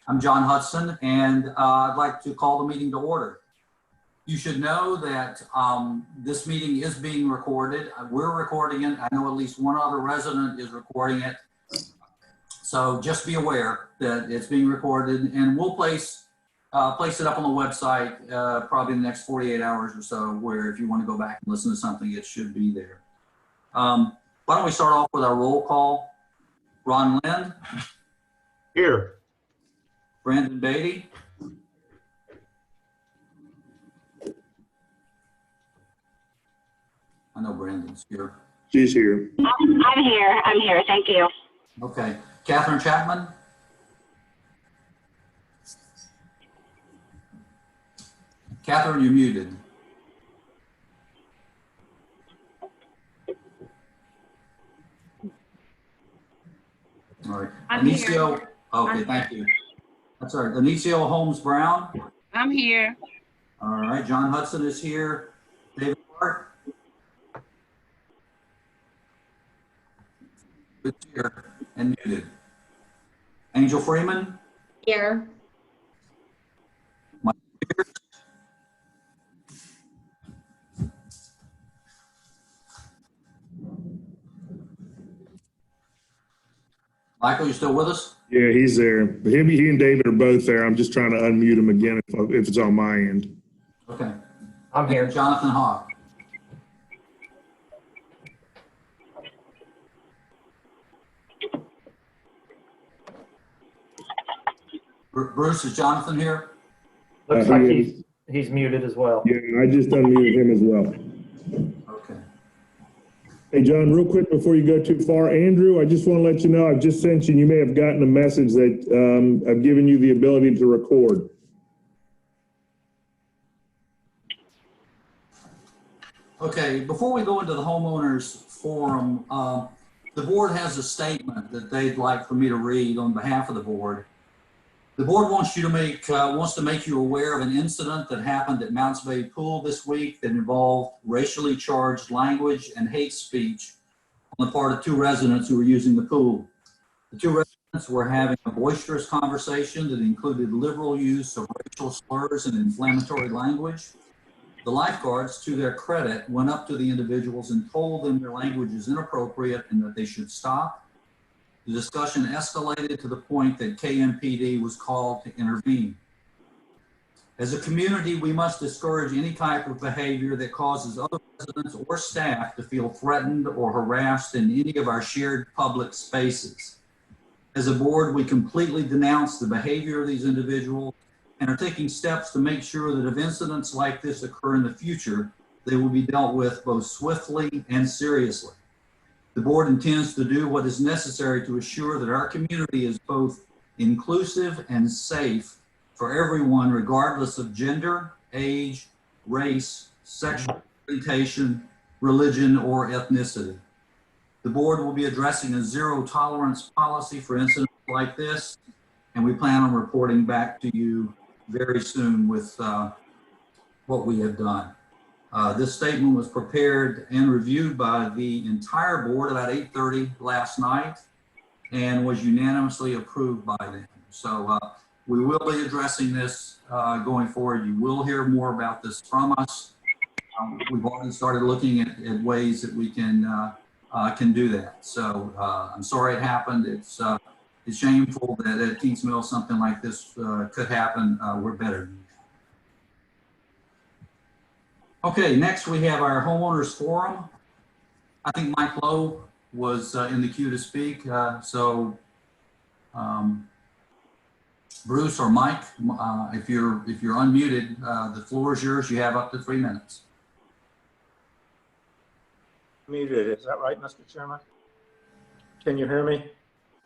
I'm John Hudson, and I'd like to call the meeting to order. You should know that this meeting is being recorded. We're recording it. I know at least one other resident is recording it. So just be aware that it's being recorded, and we'll place it up on the website probably in the next 48 hours or so, where if you want to go back and listen to something, it should be there. Why don't we start off with our roll call? Ron Lind. Here. Brandon Beatty. I know Brandon's here. She's here. I'm here. Thank you. Okay. Catherine Chapman. Catherine, you're muted. All right. I'm Anicio. here. Okay, thank you. That's all right. Anicio Holmes Brown. I'm here. All right. John Hudson is here. David Clark. Good here and muted. Angel Freeman. Here. Mike Pierce. Michael, you still with us? Yeah, he's there. He and David are both there. I'm just trying to unmute him again if it's on my end. Okay. I'm here. Jonathan Hawk. Bruce, is Jonathan here? Looks like he's muted as well. Yeah, I just unmuted him as well. Okay. Hey, John, real quick before you go too far, Andrew, I just want to let you know I've just sent you, you may have gotten a message that I've given you the ability to record. Okay, before we go into the homeowners forum, the board has a statement that they'd like for me to read on behalf of the board. The board wants to make you aware of an incident that happened at Mounts Bay Pool this week that involved racially charged language and hate speech on the part of two residents who were using the pool. The two residents were having a boisterous conversation that included liberal use of racial slurs and inflammatory language. The lifeguards, to their credit, went up to the individuals and told them their language is inappropriate and that they should stop. The discussion escalated to the point that KMPD was called to intervene. As a community, we must discourage any type of behavior that causes other residents or staff to feel threatened or harassed in any of our shared public spaces. As a board, we completely denounce the behavior of these individuals and are taking steps to make sure that if incidents like this occur in the future, they will be dealt with both swiftly and seriously. The board intends to do what is necessary to assure that our community is both inclusive and safe for everyone, regardless of gender, age, race, sexual orientation, religion, or ethnicity. The board will be addressing a zero tolerance policy for incidents like this, and we plan on reporting back to you very soon with what we have done. This statement was prepared and reviewed by the entire board about 8:30 last night and was unanimously approved by them. So we will be addressing this going forward. You will hear more about this from us. We've already started looking at ways that we can do that. So I'm sorry it happened. It's shameful that at Keats Mill something like this could happen. We're better. Okay, next we have our homeowners forum. I think Mike Lowe was in the queue to speak. Bruce or Mike, if you're unmuted, the floor is yours. You have up to 3 minutes. Muted, is that right, Mr. Chairman? Can you hear me?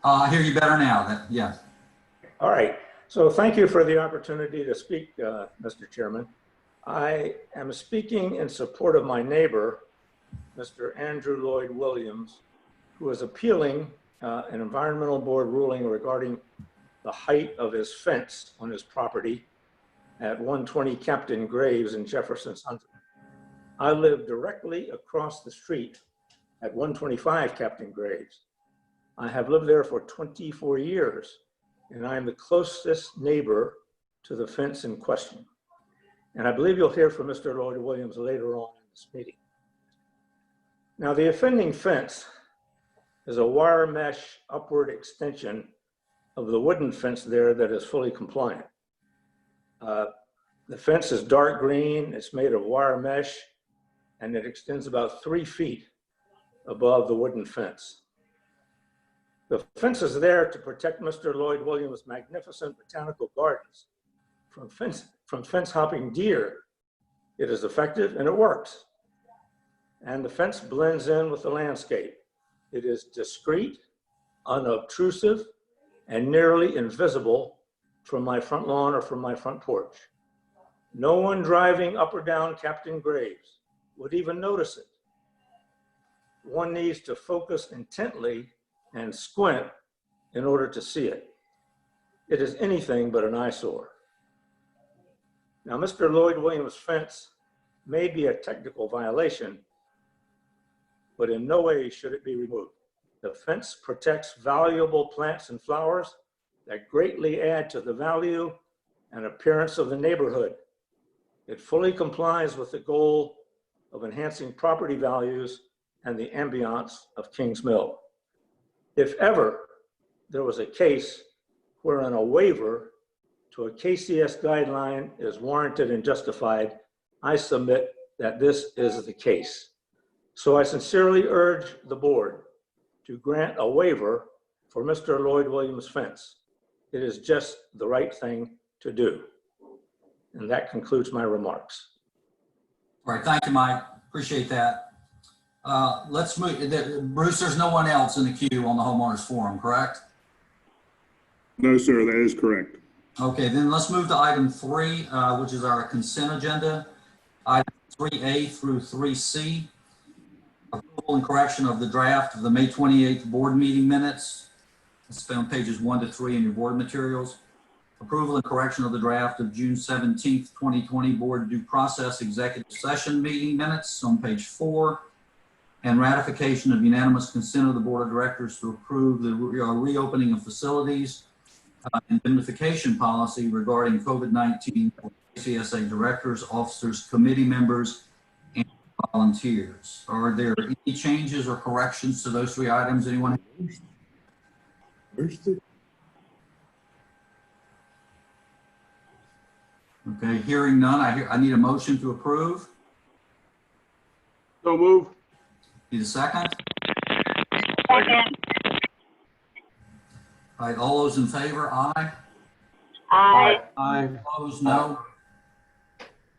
I hear you better now. Yes. All right. So thank you for the opportunity to speak, Mr. Chairman. I am speaking in support of my neighbor, Mr. Andrew Lloyd Williams, who is appealing an environmental board ruling regarding the height of his fence on his property at 120 Captain Graves in Jefferson Center. I live directly across the street at 125 Captain Graves. I have lived there for 24 years and I am the closest neighbor to the fence in question. And I believe you'll hear from Mr. Lloyd Williams later on in this meeting. Now, the offending fence is a wire mesh upward extension of the wooden fence there that is fully compliant. The fence is dark green, it's made of wire mesh, and it extends about 3 feet above the wooden fence. The fence is there to protect Mr. Lloyd Williams' magnificent botanical gardens from fence hopping deer. It is effective and it works. And the fence blends in with the landscape. It is discreet, unobtrusive, and nearly invisible from my front lawn or from my front porch. No one driving up or down Captain Graves would even notice it. One needs to focus intently and squint in order to see it. It is anything but an eyesore. Now, Mr. Lloyd Williams' fence may be a technical violation, but in no way should it be removed. The fence protects valuable plants and flowers that greatly add to the value and appearance of the neighborhood. It fully complies with the goal of enhancing property values and the ambiance of Kings Mill. If ever there was a case wherein a waiver to a KCS guideline is warranted and justified, I submit that this is the case. So I sincerely urge the board to grant a waiver for Mr. Lloyd Williams' fence. It is just the right thing to do. And that concludes my remarks. All right, thank you, Mike. Appreciate that. Let's move. Bruce, there's no one else in the queue on the homeowners forum, correct? No, sir, that is correct. Okay, then let's move to item 3, which is our consent agenda. Item 3A through 3C. Approval and correction of the draft of the May 28th board meeting minutes. It's found pages 1 to 3 in your board materials. Approval and correction of the draft of June 17th, 2020 board due process executive session meeting minutes on page 4. And ratification of unanimous consent of the board of directors to approve the reopening of facilities indemnification policy regarding COVID-19 for CSA directors, officers, committee members, and volunteers. Are there any changes or corrections to those 3 items? Anyone? Okay, hearing none, I need a motion to approve. So move. Need a second? Second. All right, all those in favor, aye. Aye. Aye. Opposed, no?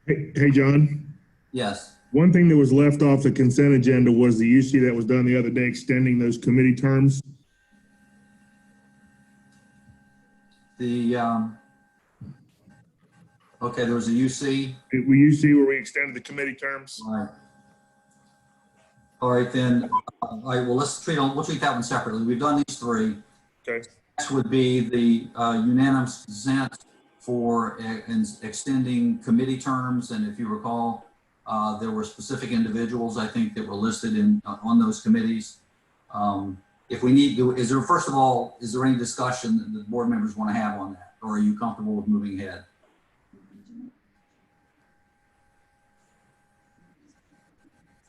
Hey, John, Yes. one thing that was left off the consent agenda was the UC that was done the other day, extending those committee terms. Okay, there was a UC. Will you see where we extended the committee terms? All right, then, all right, well, we'll treat that one separately. We've done these 3. Okay. Next would be the unanimous consent for extending committee terms. And if you recall, there were specific individuals, I think, that were listed on those committees. If we need to, first of all, is there any discussion that the board members want to have on that? Or are you comfortable with moving ahead?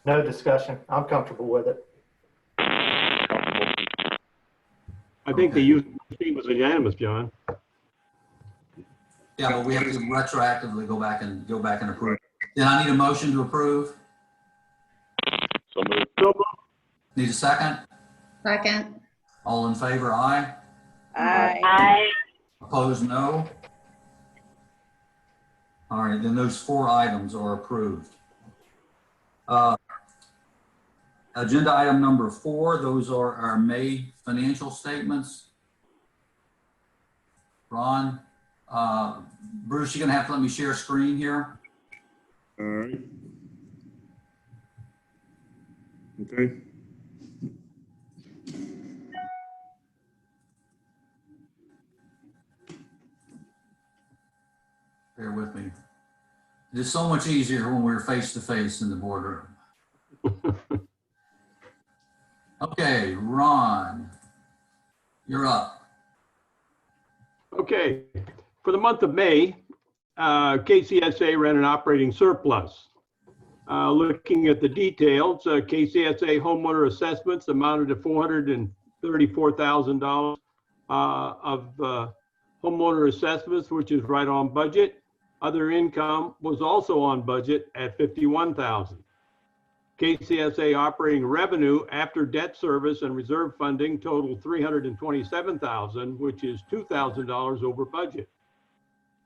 No discussion. I'm comfortable with it. I think the UC was unanimous, John. Yeah, but we have to retroactively go back and approve. Then I need a motion to approve. So move. So move. Need a second? Second. All in favor, aye. Aye. Aye. Opposed, no. All right, then those 4 items are approved. Agenda item number 4, those are our May financial statements. Ron, Bruce, you're gonna have to let me share screen here. All right. Okay. Bear with me. It's so much easier when we're face to face in the boardroom. Okay, Ron, you're up. Okay, for the month of May, KCSA ran an operating surplus. Looking at the details, KCSA homeowner assessments amounted to $434,000 of homeowner assessments, which is right on budget. Other income was also on budget at $51,000. KCSA operating revenue after debt service and reserve funding totaled $327,000, which is $2,000 over budget.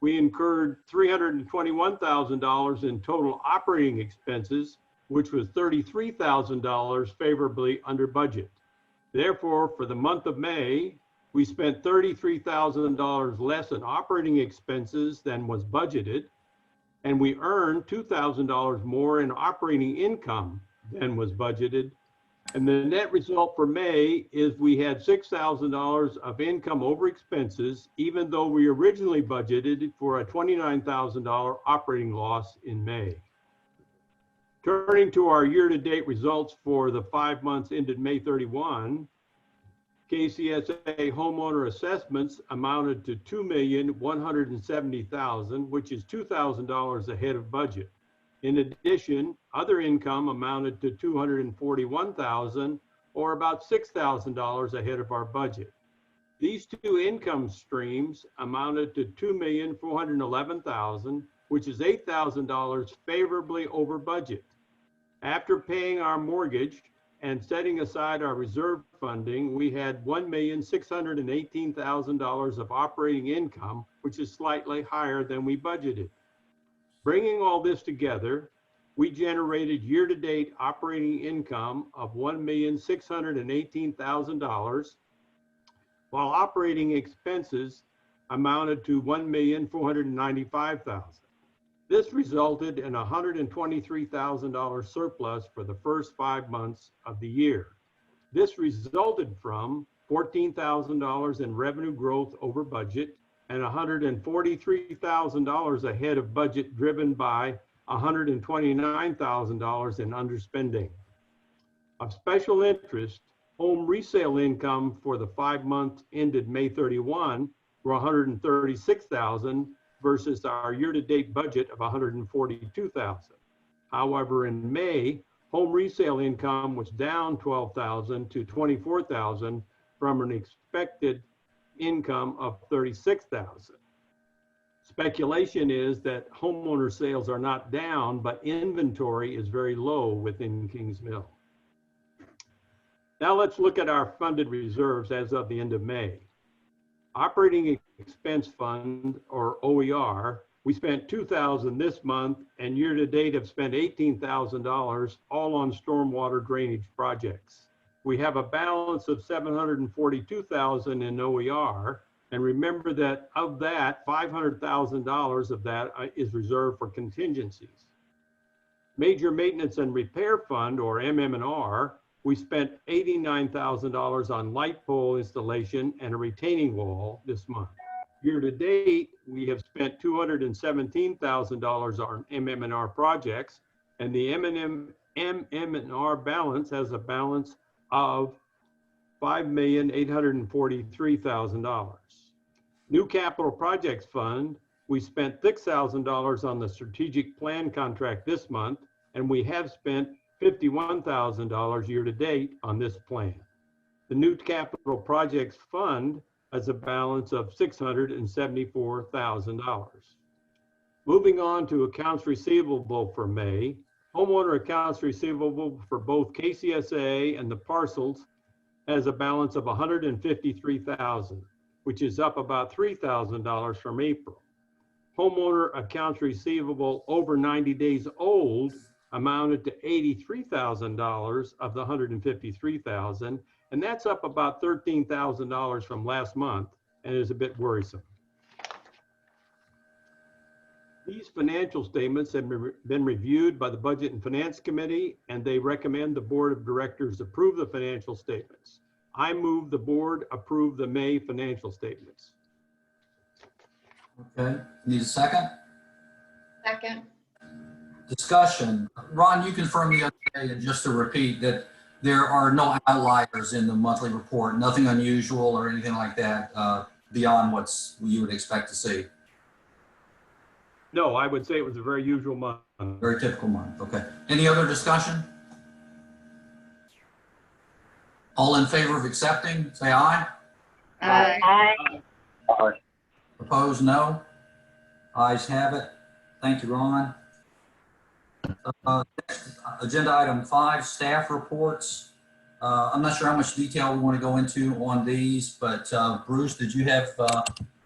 We incurred $321,000 in total operating expenses, which was $33,000 favorably under budget. Therefore, for the month of May, we spent $33,000 less in operating expenses than was budgeted, and we earned $2,000 more in operating income than was budgeted. And the net result for May is we had $6,000 of income over expenses, even though we originally budgeted for a $29,000 operating loss in May. Turning to our year-to-date results for the 5 months ended May 31, KCSA homeowner assessments amounted to $2,170,000, which is $2,000 ahead of budget. In addition, other income amounted to $241,000, or about $6,000 ahead of our budget. These two income streams amounted to $2,411,000, which is $8,000 favorably over budget. After paying our mortgage and setting aside our reserve funding, we had $1,618,000 of operating income, which is slightly higher than we budgeted. Bringing all this together, we generated year-to-date operating income of $1,618,000, while operating expenses amounted to $1,495,000. This resulted in a $123,000 surplus for the first 5 months of the year. This resulted from $14,000 in revenue growth over budget and $143,000 ahead of budget, driven by $129,000 in underspending. Of special interest, home resale income for the 5 months ended May 31 were $136,000 versus our year-to-date budget of $142,000. However, in May, home resale income was down $12,000 to $24,000 from an expected income of $36,000. Speculation is that homeowner sales are not down, but inventory is very low within Kings Mill. Now let's look at our funded reserves as of the end of May. Operating expense fund, or OER, we spent $2,000 this month, and year to date have spent $18,000, all on stormwater drainage projects. We have a balance of $742,000 in OER, and remember that of that, $500,000 of that is reserved for contingencies. Major Maintenance and Repair Fund, or MM&R, we spent $89,000 on light pole installation and a retaining wall this month. Year to date, we have spent $217,000 on MM&R projects, and the MM&R balance has a balance of $5,843,000. New Capital Projects Fund, we spent $6,000 on the strategic plan contract this month, and we have spent $51,000 year to date on this plan. The New Capital Projects Fund has a balance of $674,000. Moving on to accounts receivable for May, homeowner accounts receivable for both KCSA and the parcels has a balance of $153,000, which is up about $3,000 from April. Homeowner accounts receivable over 90 days old amounted to $83,000 of the $153,000, and that's up about $13,000 from last month and is a bit worrisome. These financial statements have been reviewed by the Budget and Finance Committee, and they recommend the Board of Directors approve the financial statements. I move the board approve the May financial statements. Okay, need a second? Second. Discussion. Ron, you confirmed the other day, and just to repeat, that there are no outliers in the monthly report, nothing unusual or anything like that beyond what's you would expect to see? No, I would say it was a very usual month. Very typical month, okay. Any other discussion? All in favor of accepting, say aye. Aye. Aye. Opposed, no. Ayes have it. Thank you, Ron. Next, agenda item 5, staff reports. I'm not sure how much detail we want to go into on these, but Bruce, did you have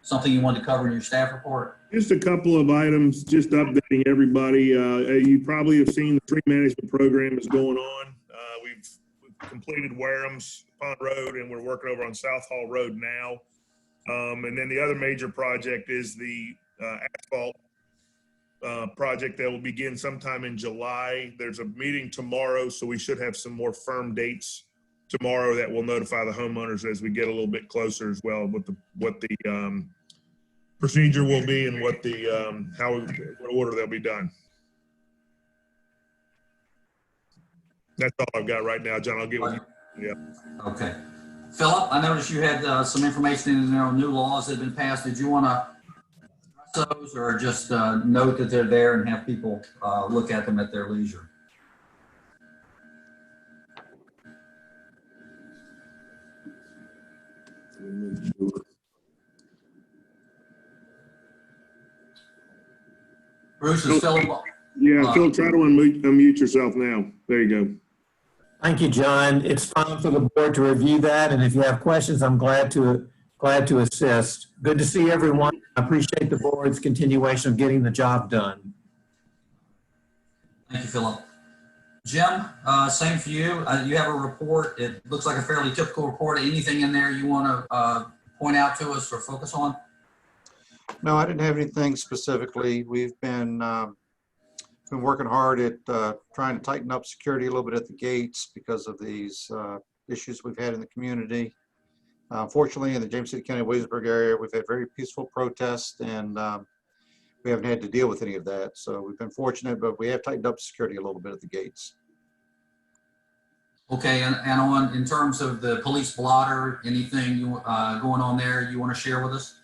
something you wanted to cover in your staff report? Just a couple of items, just updating everybody. You probably have seen the tree management program is going on. We've completed Wareham's Pond Road, and we're working over on South Hall Road now. And then the other major project is the asphalt project that will begin sometime in July. There's a meeting tomorrow, so we should have some more firm dates tomorrow that will notify the homeowners as we get a little bit closer as well with what the procedure will be and what order they'll be done. That's all I've got right now, John. I'll get with you. Yeah. Okay. Philip, I noticed you had some information in there on new laws that have been passed. Did you want to address those or just note that they're there and have people look at them at their leisure? Bruce, is Philip? Yeah, Phil, try to unmute yourself now. There you go. Thank you, John. It's time for the board to review that, and if you have questions, I'm glad to assist. Good to see everyone. I appreciate the board's continuation of getting the job done. Thank you, Philip. Jim, same for you. You have a report. It looks like a fairly typical report. Anything in there you want to point out to us or focus on? No, I didn't have anything specifically. We've been working hard at trying to tighten up security a little bit at the gates because of these issues we've had in the community. Fortunately, in the James City County, Williamsburg area, we've had very peaceful protests, and we haven't had to deal with any of that. So we've been fortunate, but we have tightened up security a little bit at the gates. Okay, and on in terms of the police blotter, anything you going on there you want to share with us?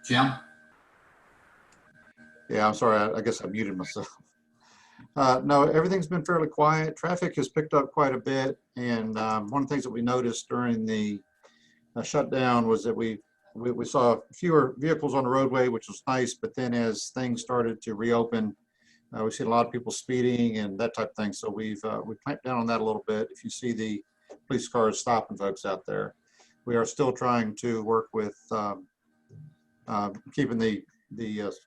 Jim? Yeah, I'm sorry. I guess I muted myself. No, everything's been fairly quiet. Traffic has picked up quite a bit. And one of the things that we noticed during the shutdown was that we saw fewer vehicles on the roadway, which was nice. But then as things started to reopen, we've seen a lot of people speeding and that type of thing. So we've clamped down on that a little bit. If you see the police cars stopping folks out there, we are still trying to work with keeping the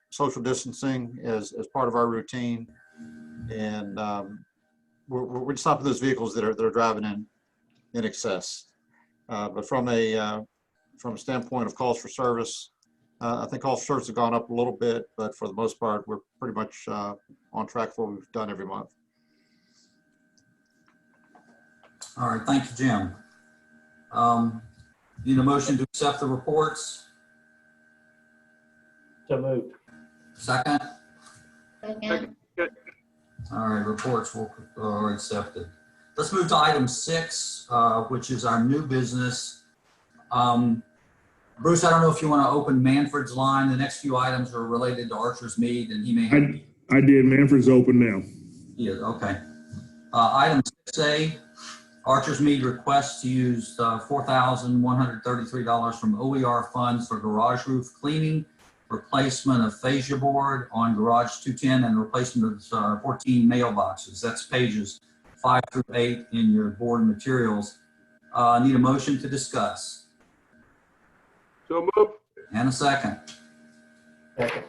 social distancing as part of our routine, and we're stopping those vehicles that are driving in excess. But from a standpoint of calls for service, I think calls for service have gone up a little bit, but for the most part, we're pretty much on track for what we've done every month. All right, thank you, Jim. Need a motion to accept the reports? So moved. Second? Second. All right, reports are accepted. Let's move to item 6, which is our new business. Bruce, I don't know if you want to open Manfred's line. The next few items are related to Archer's Mead, and he may have. I did. Manfred's open now. Yeah, okay. Item 6A, Archer's Mead requests to use $4,133 from OER funds for garage roof cleaning, replacement of fascia board on garage 210, and replacement of 14 mailboxes. That's pages 5 through 8 in your board materials. Need a motion to discuss. So moved. And a second. Second.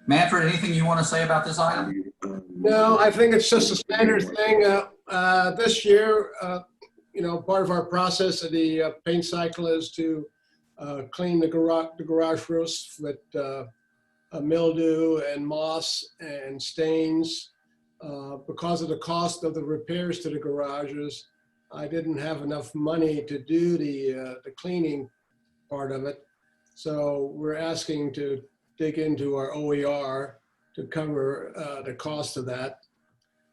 Manfred, anything you want to say about this item? No, I think it's just a standard thing. This year, part of our process of the paint cycle is to clean the garage roofs with mildew and moss and stains. Because of the cost of the repairs to the garages, I didn't have enough money to do the cleaning part of it. So we're asking to dig into our OER to cover the cost of that.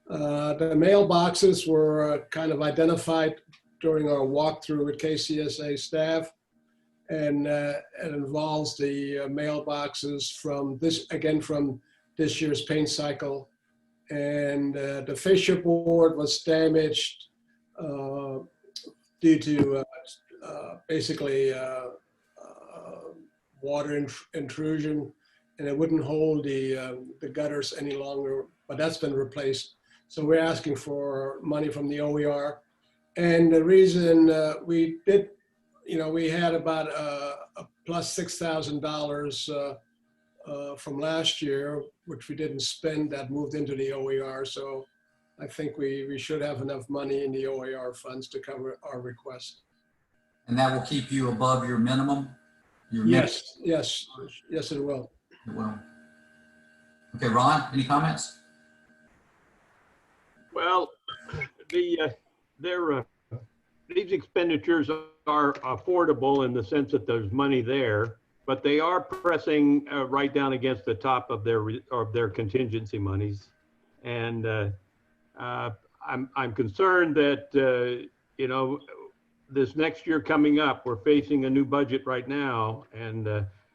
The mailboxes were kind of identified during our walkthrough with KCSA staff. And it involves the mailboxes from this year's paint cycle. And the fascia board was damaged due to basically water intrusion, and it wouldn't hold the gutters any longer, but that's been replaced. So we're asking for money from the OER. And the reason we did, we had about a plus $6,000 from last year, which we didn't spend, that moved into the OER. So I think we should have enough money in the OER funds to cover our request. And that will keep you above your minimum? Yes, it will. It will. Okay, Ron, any comments? Well, these expenditures are affordable in the sense that there's money there, but they are pressing right down against the top of their contingency monies. And I'm concerned that, this next year coming up, we're facing a new budget right now, and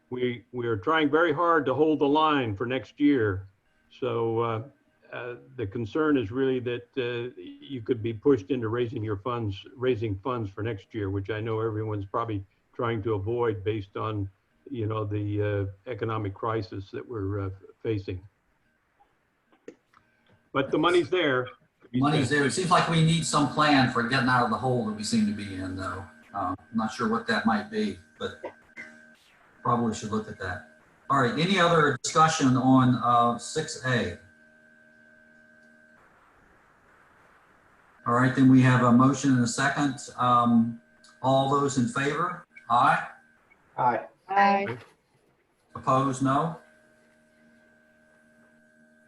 we are trying very hard to hold the line for next year. So the concern is really that you could be pushed into raising funds for next year, which I know everyone's probably trying to avoid based on, the economic crisis that we're facing. But the money's there. Money's there. It seems like we need some plan for getting out of the hole that we seem to be in, though. I'm not sure what that might be, but probably should look at that. All right, any other discussion on 6A? All right, then we have a motion and a second. All those in favor? Aye. Aye. Aye. Opposed? No.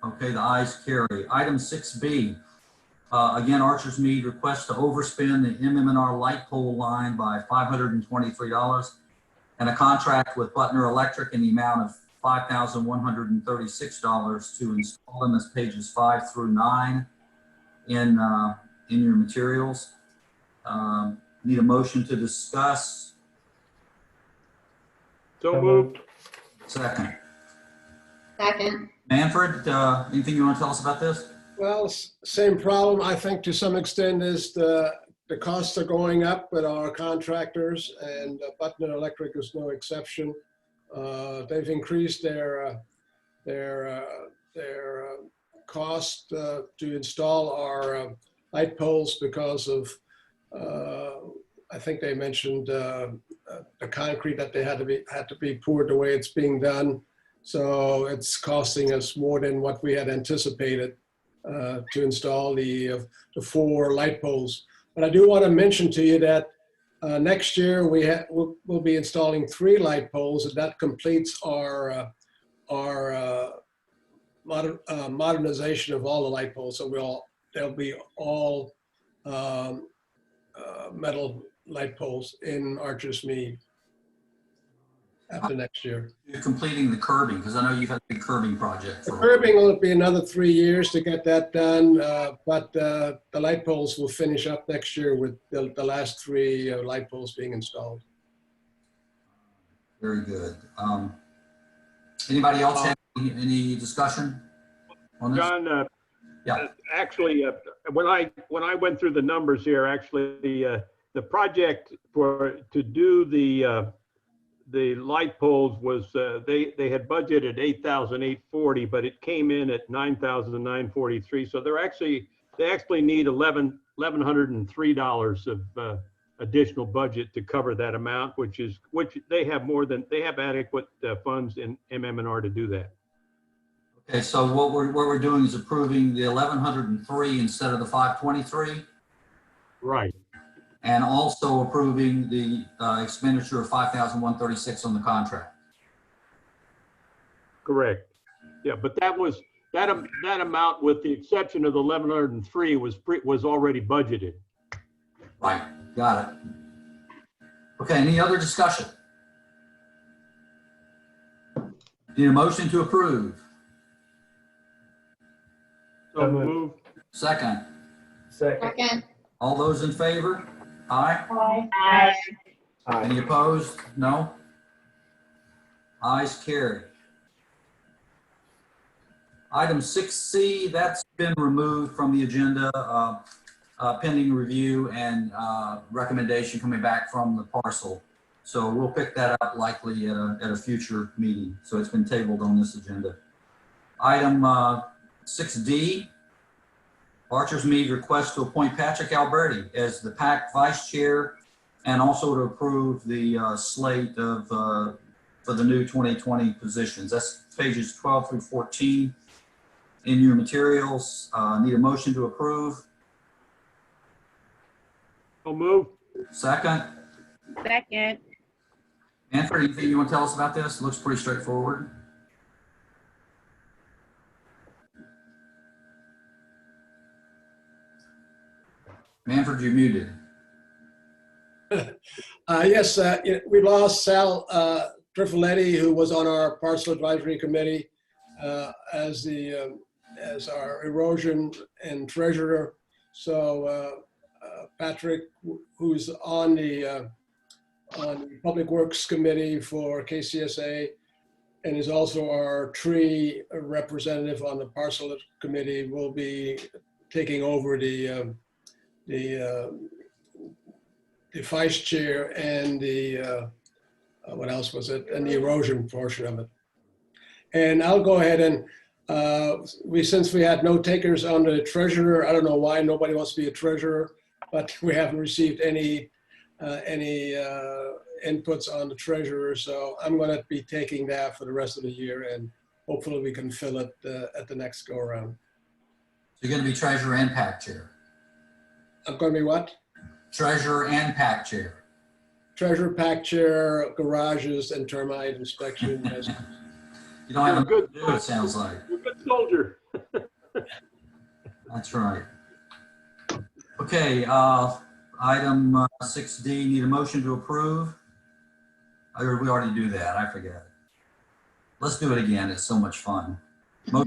Okay, the ayes carry. Item 6B. Again, Archer's Mead requests to overspend the MM&R light pole line by $523 and a contract with Butner Electric in the amount of $5,136 to install them as pages 5 through 9 in your materials. Need a motion to discuss. So moved. Second. Second. Manfred, anything you want to tell us about this? Well, same problem, I think, to some extent, is the costs are going up with our contractors, and Butner Electric is no exception. They've increased their cost to install our light poles because of, I think they mentioned the concrete that they had to be poured the way it's being done. So it's costing us more than what we had anticipated to install the 4 light poles. But I do want to mention to you that next year we'll be installing 3 light poles, and that completes our modernization of all the light poles. So they'll be all metal light poles in Archer's Mead after next year. You're completing the curbing, because I know you've had a big curbing project. The curbing will be another 3 years to get that done, but the light poles will finish up next year with the last 3 light poles being installed. Very good. Anybody else have any discussion on this? John, Yeah. actually, when I went through the numbers here, actually, the project to do the light poles was they had budgeted $8,840, but it came in at $9,943. So they actually need $1,103 of additional budget to cover that amount, which they have adequate funds in MM&R to do that. Okay, so what we're doing is approving the 1,103 instead of the 523, Right. and also approving the expenditure of 5,136 on the contract. Correct. Yeah, but that amount, with the exception of the 1,103, was already budgeted. Right, got it. Okay, any other discussion? Need a motion to approve. So moved. Second. Second. Second. All those in favor? Aye. Aye. Aye. Any opposed? No? Ayes carry. Item 6C, that's been removed from the agenda, pending review and recommendation coming back from the parcel. So we'll pick that up likely at a future meeting. So it's been tabled on this agenda. Item 6D, Archer's Mead request to appoint Patrick Alberti as the PAC Vice Chair and also to approve the slate of for the new 2020 positions. That's pages 12 through 14 in your materials. Need a motion to approve. So move. Second. Second. Manfred, anything you want to tell us about this? Looks pretty straightforward. Manfred, you're muted. Yes, we lost Sal Trifoletti, who was on our parcel advisory committee as our erosion and treasurer. So Patrick, who's on the Public Works Committee for KCSA and is also our tree representative on the parcel committee, will be taking over the vice chair and the, what else was it? And the erosion portion of it. And I'll go ahead and, since we had no takers on the treasurer, I don't know why nobody wants to be a treasurer, but we haven't received any inputs on the treasurer. So I'm going to be taking that for the rest of the year, and hopefully we can fill it at the next go around. You're going to be treasurer and PAC chair. I'm going to be what? Treasurer and PAC chair. Treasurer, PAC chair, garages, and termite inspection. You don't have a Good. good to do, it sounds like. You're a good soldier. That's right. Okay, item 6D, need a motion to approve. Or we already do that, I forget. Let's do it again, it's so much fun. All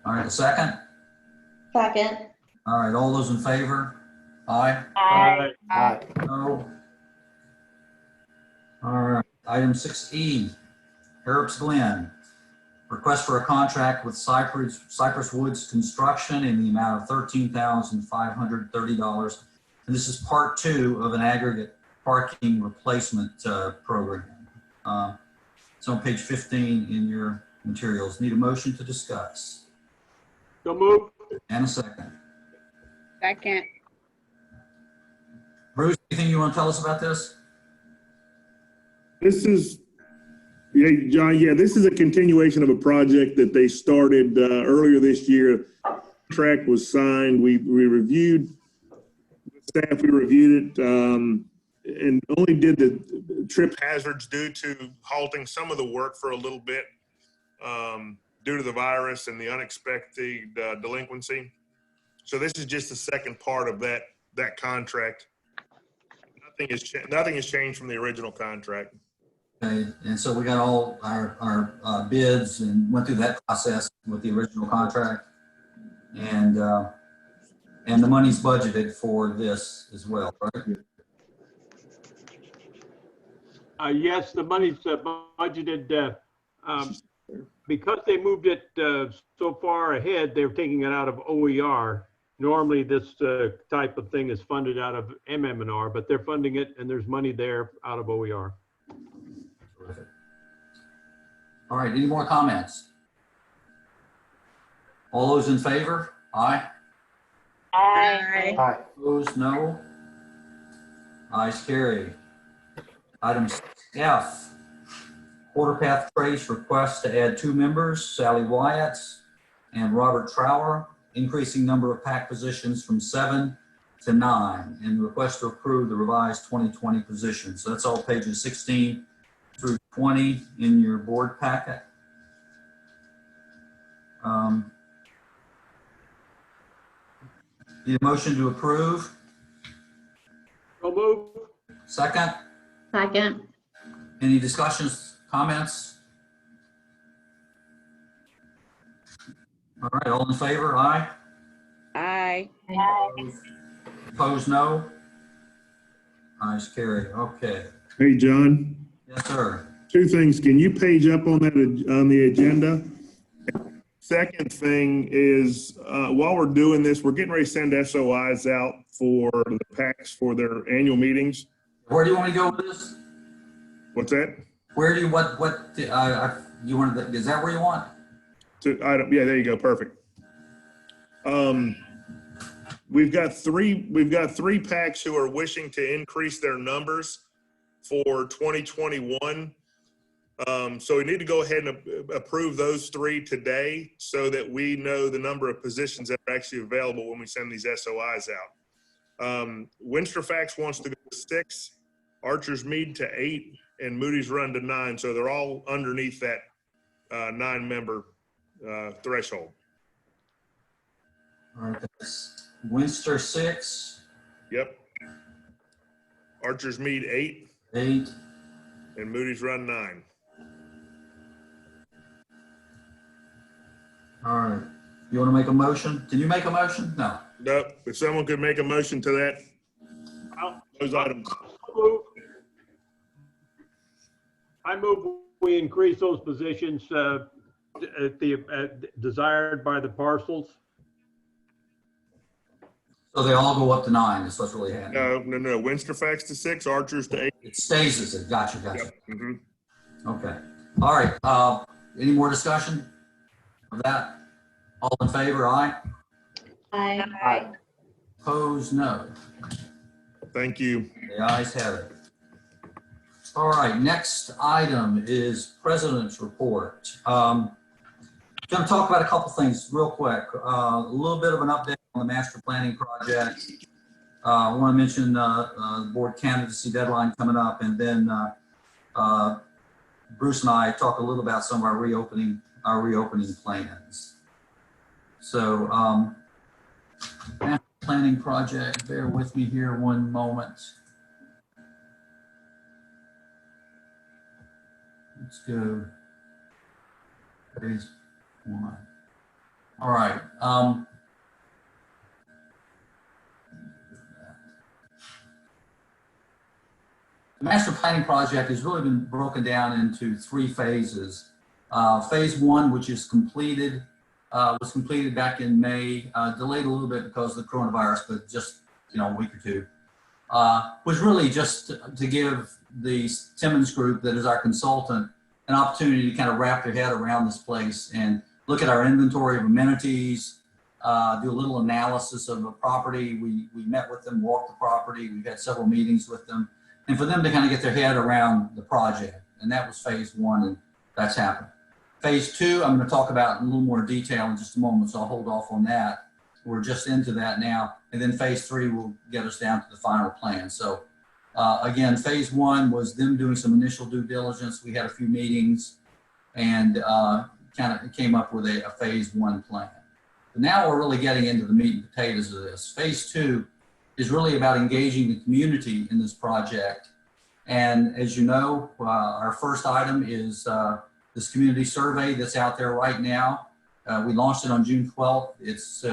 right, a second? Second. All right, all those in favor? Aye? Aye. Aye. No? All right, item 6E, Harrops Glen. Request for a contract with Cypress Woods Construction in the amount of $13,530. And this is part 2 of an aggregate parking replacement program. It's on page 15 in your materials. Need a motion to discuss. So move. And a second. Second. Bruce, anything you want to tell us about this? This is, yeah, John, yeah, this is a continuation of a project that they started earlier this year. Contract was signed. We reviewed, staff, we reviewed it and only did the trip hazards due to halting some of the work for a little bit due to the virus and the unexpected delinquency. So this is just the second part of that contract. Nothing has changed from the original contract. Okay, and so we got all our bids and went through that process with the original contract, and the money's budgeted for this as well, right? Yes, the money's budgeted. Because they moved it so far ahead, they're taking it out of OER. Normally, this type of thing is funded out of MM&R, but they're funding it, and there's money there out of OER. Terrific. All right, any more comments? All those in favor? Aye. Aye. Aye. Opposed? No. Ayes carry. Item F, Quarter Path Trace request to add 2 members, Sally Wyatt and Robert Trower, increasing number of PAC positions from 7 to 9, and request to approve the revised 2020 positions. So that's all pages 16 through 20 in your board packet. Need a motion to approve? So move. Second? Second. Any discussions, comments? All right, all in favor? Aye. Aye. Opposed, no. Ayes carried. Okay. Hey, John, Yes, sir. two things. Can you page up on that, on the agenda? Second thing is, while we're doing this, we're getting ready to send SOIs out for the PACs for their annual meetings. Where do you want me to go with this? What's that? Where do you, you want, is that where you want? Yeah, there you go. Perfect. We've got three PACs who are wishing to increase their numbers for 2021. So we need to go ahead and approve those three today so that we know the number of positions that are actually available when we send these SOIs out. Winsterfax wants to go to 6, Archer's Mead to 8, and Moody's Run to 9. So they're all underneath that 9-member threshold. All right, that's Winster 6, Yep. Archer's Mead 8, 8. and Moody's Run 9. All right. You want to make a motion? Can you make a motion? No. Nope. If someone could make a motion to that, those items. I move we increase those positions desired by the parcels. So they all go up to 9 is what's really happening. No. Winsterfax to 6, Archer's to 8. It stays as it. Gotcha. Yep. Mhm. Okay. All right. Any more discussion of that? All in favor? Aye. Aye. Opposed? No. Thank you. The ayes have it. All right, next item is President's Report. Going to talk about a couple things real quick. A little bit of an update on the master planning project. I want to mention the board candidacy deadline coming up, and then Bruce and I talk a little about some of our reopening plans. So, master planning project, bear with me here one moment. Let's go phase 1. All right. The master planning project has really been broken down into 3 phases. Phase 1, which is completed, was completed back in May, delayed a little bit because of the coronavirus, but just, a week or 2. Was really just to give the Timmons Group, that is our consultant, an opportunity to kind of wrap their head around this place and look at our inventory of amenities, do a little analysis of the property. We met with them, walked the property. We've had several meetings with them, and for them to kind of get their head around the project. And that was phase 1, and that's happened. Phase 2, I'm going to talk about in a little more detail in just a moment, so I'll hold off on that. We're just into that now. And then phase 3 will get us down to the final plan. So again, phase 1 was them doing some initial due diligence. We had a few meetings and kind of came up with a phase 1 plan. But now we're really getting into the meat and potatoes of this. Phase 2 is really about engaging the community in this project. And as you know, our first item is this community survey that's out there right now. We launched it on June 12th. It's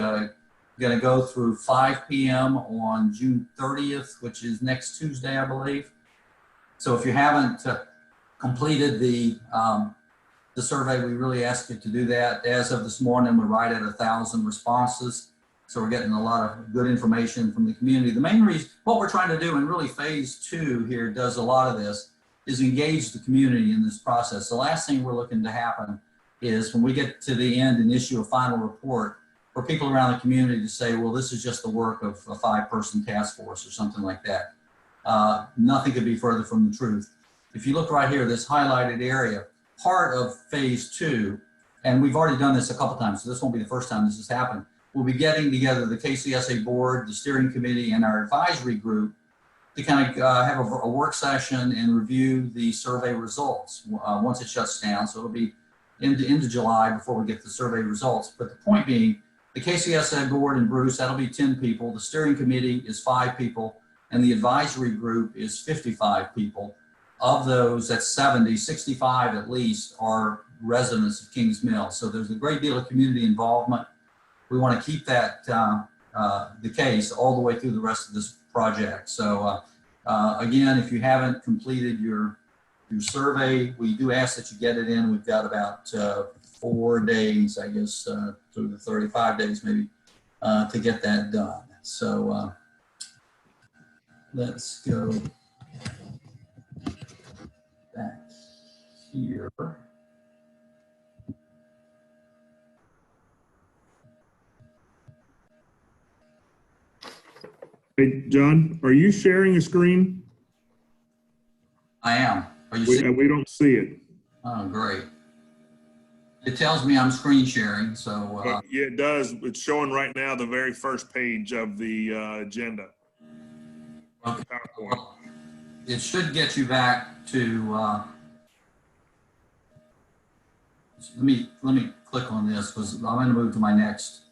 going to go through 5 p.m. on June 30th, which is next Tuesday, I believe. So if you haven't completed the survey, we really ask you to do that. As of this morning, we're right at 1,000 responses. So we're getting a lot of good information from the community. The main reason, what we're trying to do, and really phase 2 here does a lot of this, is engage the community in this process. The last thing we're looking to happen is when we get to the end and issue a final report, for people around the community to say, well, this is just the work of a 5-person task force or something like that. Nothing could be further from the truth. If you look right here, this highlighted area, part of phase 2, and we've already done this a couple times, so this won't be the first time this has happened. We'll be getting together the KCSA board, the steering committee, and our advisory group to kind of have a work session and review the survey results once it shuts down. So it'll be into July before we get the survey results. But the point being, the KCSA board and Bruce, that'll be 10 people. The steering committee is 5 people, and the advisory group is 55 people. Of those, that's 65 at least, are residents of Kings Mill. So there's a great deal of community involvement. We want to keep that the case all the way through the rest of this project. So again, if you haven't completed your survey, we do ask that you get it in. We've got about 4 days, I guess, through the 35 days maybe, to get that done. So let's go back here. Hey, John, are you sharing a screen? I am. Are you seeing? We don't see it. Oh, great. It tells me I'm screen sharing, so Yeah, it does. It's showing right now the very first page of the agenda. okay. PowerPoint. Well, it should get you back to. Let me click on this because I'm going to move to my next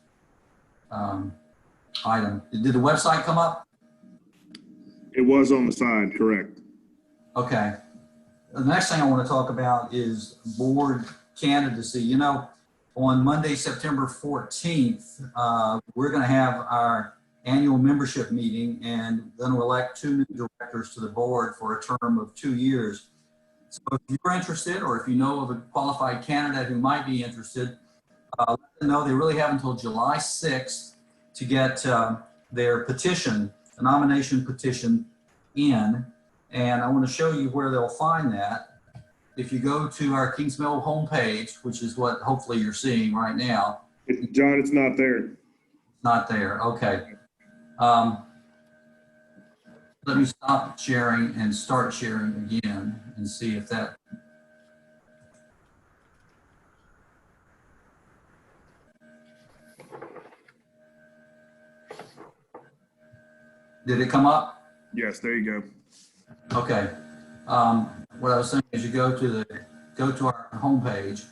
item. Did the website come up? It was on the side, correct. Okay. The next thing I want to talk about is board candidacy. You know, on Monday, September 14th, we're going to have our annual membership meeting and then we'll elect 2 new directors to the board for a term of 2 years. So if you're interested or if you know of a qualified candidate who might be interested, let them know. They really have until July 6th to get their petition, a nomination petition in. And I want to show you where they'll find that. If you go to our Kings Mill homepage, which is what hopefully you're seeing right now. John, it's not there. Not there. Okay. Let me stop sharing and start sharing again and see if that. Did it come up? Yes, there you go. Okay. What I was saying is you go to our homepage,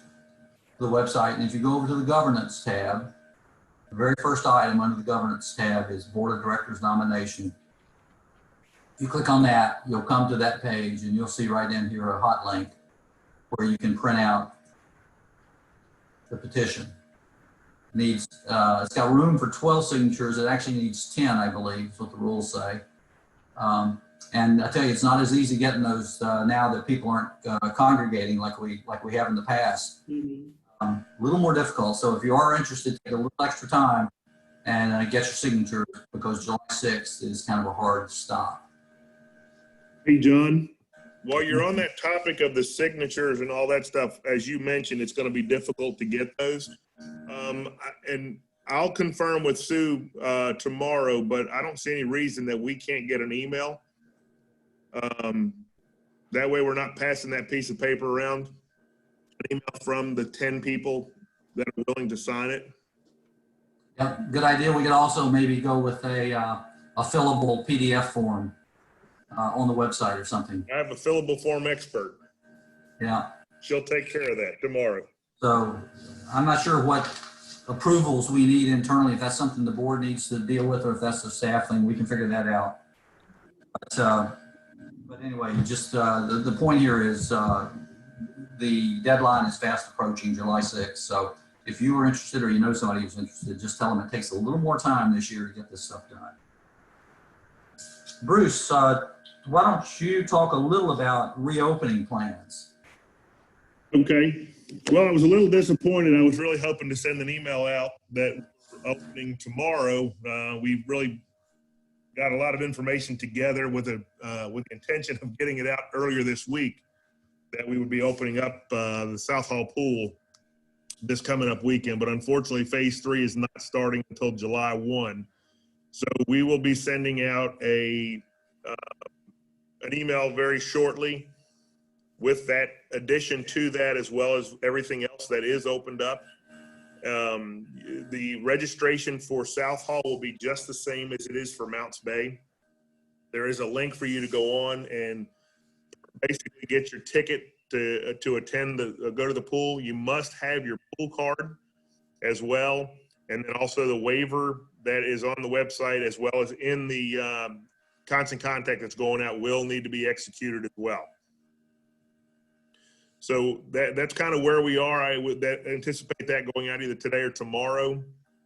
the website, and if you go over to the governance tab, the very first item under the governance tab is Board of Directors nomination. If you click on that, you'll come to that page and you'll see right in here a hot link where you can print out the petition. It's got room for 12 signatures. It actually needs 10, I believe, is what the rules say. And I tell you, it's not as easy getting those now that people aren't congregating like we have in the past. A little more difficult. So if you are interested, take a little extra time and get your signature because July 6th is kind of a hard stop. Hey, John, while you're on that topic of the signatures and all that stuff, as you mentioned, it's going to be difficult to get those. And I'll confirm with Sue tomorrow, but I don't see any reason that we can't get an email. That way we're not passing that piece of paper around. An email from the 10 people that are willing to sign it. Yep, good idea. We could also maybe go with a fillable PDF form on the website or something. I have a fillable form expert. Yeah. She'll take care of that tomorrow. So I'm not sure what approvals we need internally, if that's something the board needs to deal with or if that's a staff thing, we can figure that out. But anyway, just the point here is the deadline is fast approaching, July 6th. So if you are interested or you know somebody who's interested, just tell them it takes a little more time this year to get this stuff done. Bruce, why don't you talk a little about reopening plans? Okay. Well, I was a little disappointed. I was really hoping to send an email out that we're opening tomorrow. We've really got a lot of information together with the intention of getting it out earlier this week, that we would be opening up the South Hall pool this coming up weekend. But unfortunately, phase 3 is not starting until July 1. So we will be sending out an email very shortly with that addition to that, as well as everything else that is opened up. The registration for South Hall will be just the same as it is for Mounts Bay. There is a link for you to go on and basically get your ticket to attend go to the pool. You must have your pool card as well, and then also the waiver that is on the website, as well as in the constant contact that's going out, will need to be executed as well. So that's kind of where we are. I would anticipate that going out either today or tomorrow.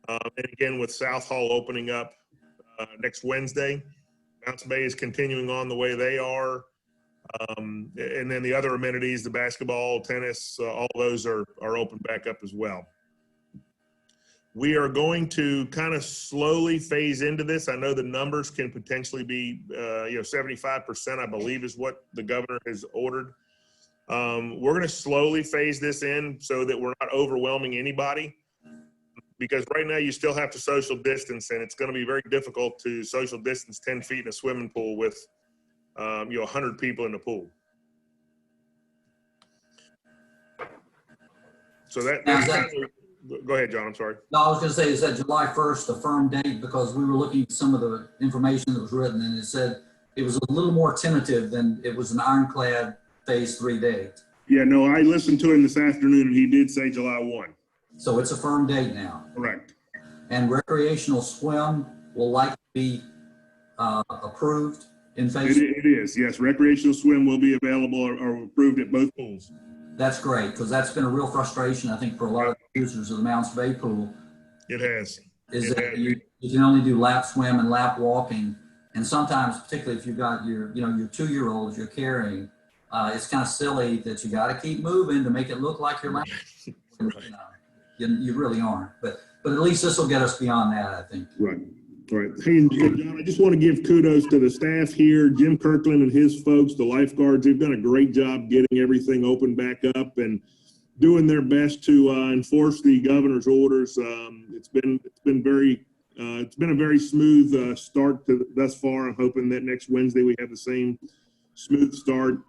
And again, with South Hall opening up next Wednesday, Mounts Bay is continuing on the way they are. And then the other amenities, the basketball, tennis, all those are open back up as well. We are going to kind of slowly phase into this. I know the numbers can potentially be, 75%, I believe, is what the governor has ordered. We're going to slowly phase this in so that we're not overwhelming anybody, because right now you still have to social distance, and it's going to be very difficult to social distance 10 feet in a swimming pool with 100 people in the pool. So that's kind of, go ahead, John, I'm sorry. No, I was gonna say, is that July 1st, a firm date? Because we were looking at some of the information that was written, and it said it was a little more tentative than it was an ironclad phase 3 date. Yeah, no, I listened to him this afternoon, and he did say July 1. So it's a firm date now. Correct. And recreational swim will likely be approved in phase. It is, yes. Recreational swim will be available or approved at both pools. That's great, because that's been a real frustration, I think, for a lot of users of the Mounts Bay pool. It has. Is that you can only do lap swim and lap walking. And sometimes, particularly if you've got your 2-year-olds you're carrying, it's kind of silly that you got to keep moving to make it look like you're lapping. Right. You really aren't. But at least this will get us beyond that, I think. Right. Right. Hey, and John, I just want to give kudos to the staff here, Jim Kirkland and his folks, the lifeguards. They've done a great job getting everything open back up and doing their best to enforce the governor's orders. It's been a very smooth start to thus far. I'm hoping that next Wednesday we have the same smooth start.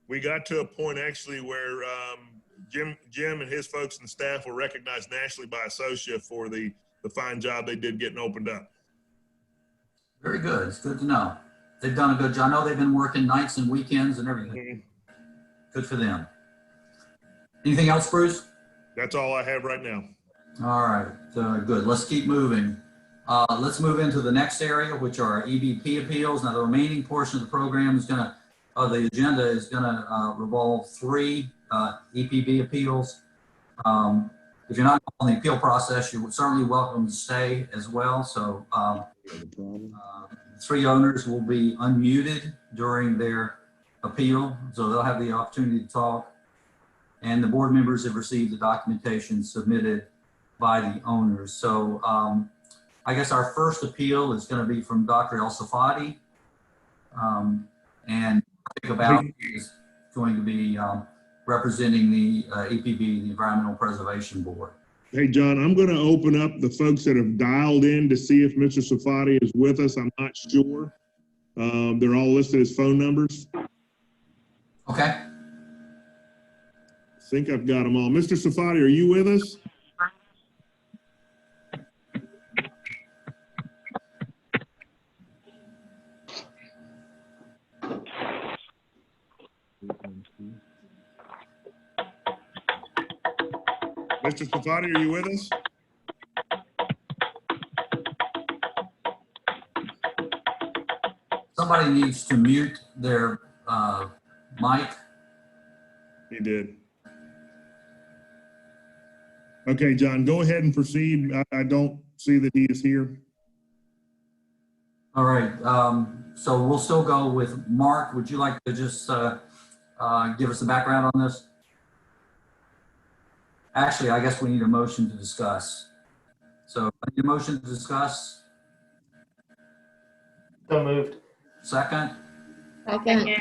We got to a point actually where Jim and his folks and staff were recognized nationally by Associa for the fine job they did getting opened up. Very good. It's good to know. They've done a good job. I know they've been working nights and weekends and everything. Good for them. Anything else, Bruce? That's all I have right now. All right. Good. Let's keep moving. Let's move into the next area, which are EBP appeals. Now, the remaining portion of the program is the agenda is going to revolve 3 EPB appeals. If you're not on the appeal process, you're certainly welcome to stay as well. So 3 owners will be unmuted during their appeal, so they'll have the opportunity to talk. And the board members have received the documentation submitted by the owners. So I guess our first appeal is going to be from Dr. El Safadi. And about is going to be representing the EPB, the Environmental Preservation Board. Hey, John, I'm going to open up the folks that have dialed in to see if Mr. Safadi is with us. I'm not sure. They're all listed as phone numbers. Okay. I think I've got them all. Mr. Safadi, are you with us? Mr. Safadi, are you with us? Somebody needs to mute their mic. He did. Okay, John, go ahead and proceed. I don't see that he is here. All right. So we'll still go with Mark. Would you like to just give us the background on this? Actually, I guess we need a motion to discuss. So I need a motion to discuss. So moved. Second. Second.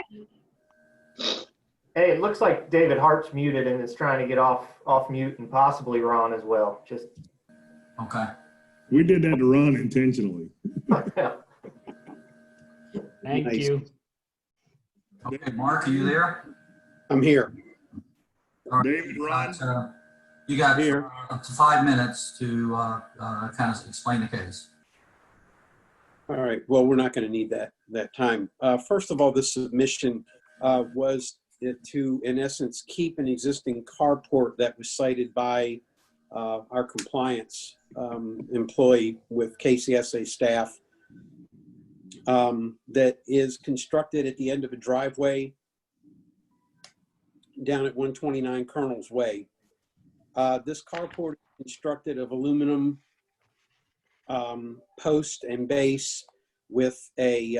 Hey, it looks like David Hart's muted and is trying to get off mute, and possibly Ron as well. Just Okay. We did that to Ron intentionally. Thank you. Okay, Mark, are you there? I'm here. All right. David, Ron? You got Here. up to 5 minutes to kind of explain the case. All right. Well, we're not going to need that time. First of all, the submission was to, in essence, keep an existing carport that was cited by our compliance employee with KCSA staff that is constructed at the end of a driveway down at 129 Colonel's Way. This carport is constructed of aluminum post and base with a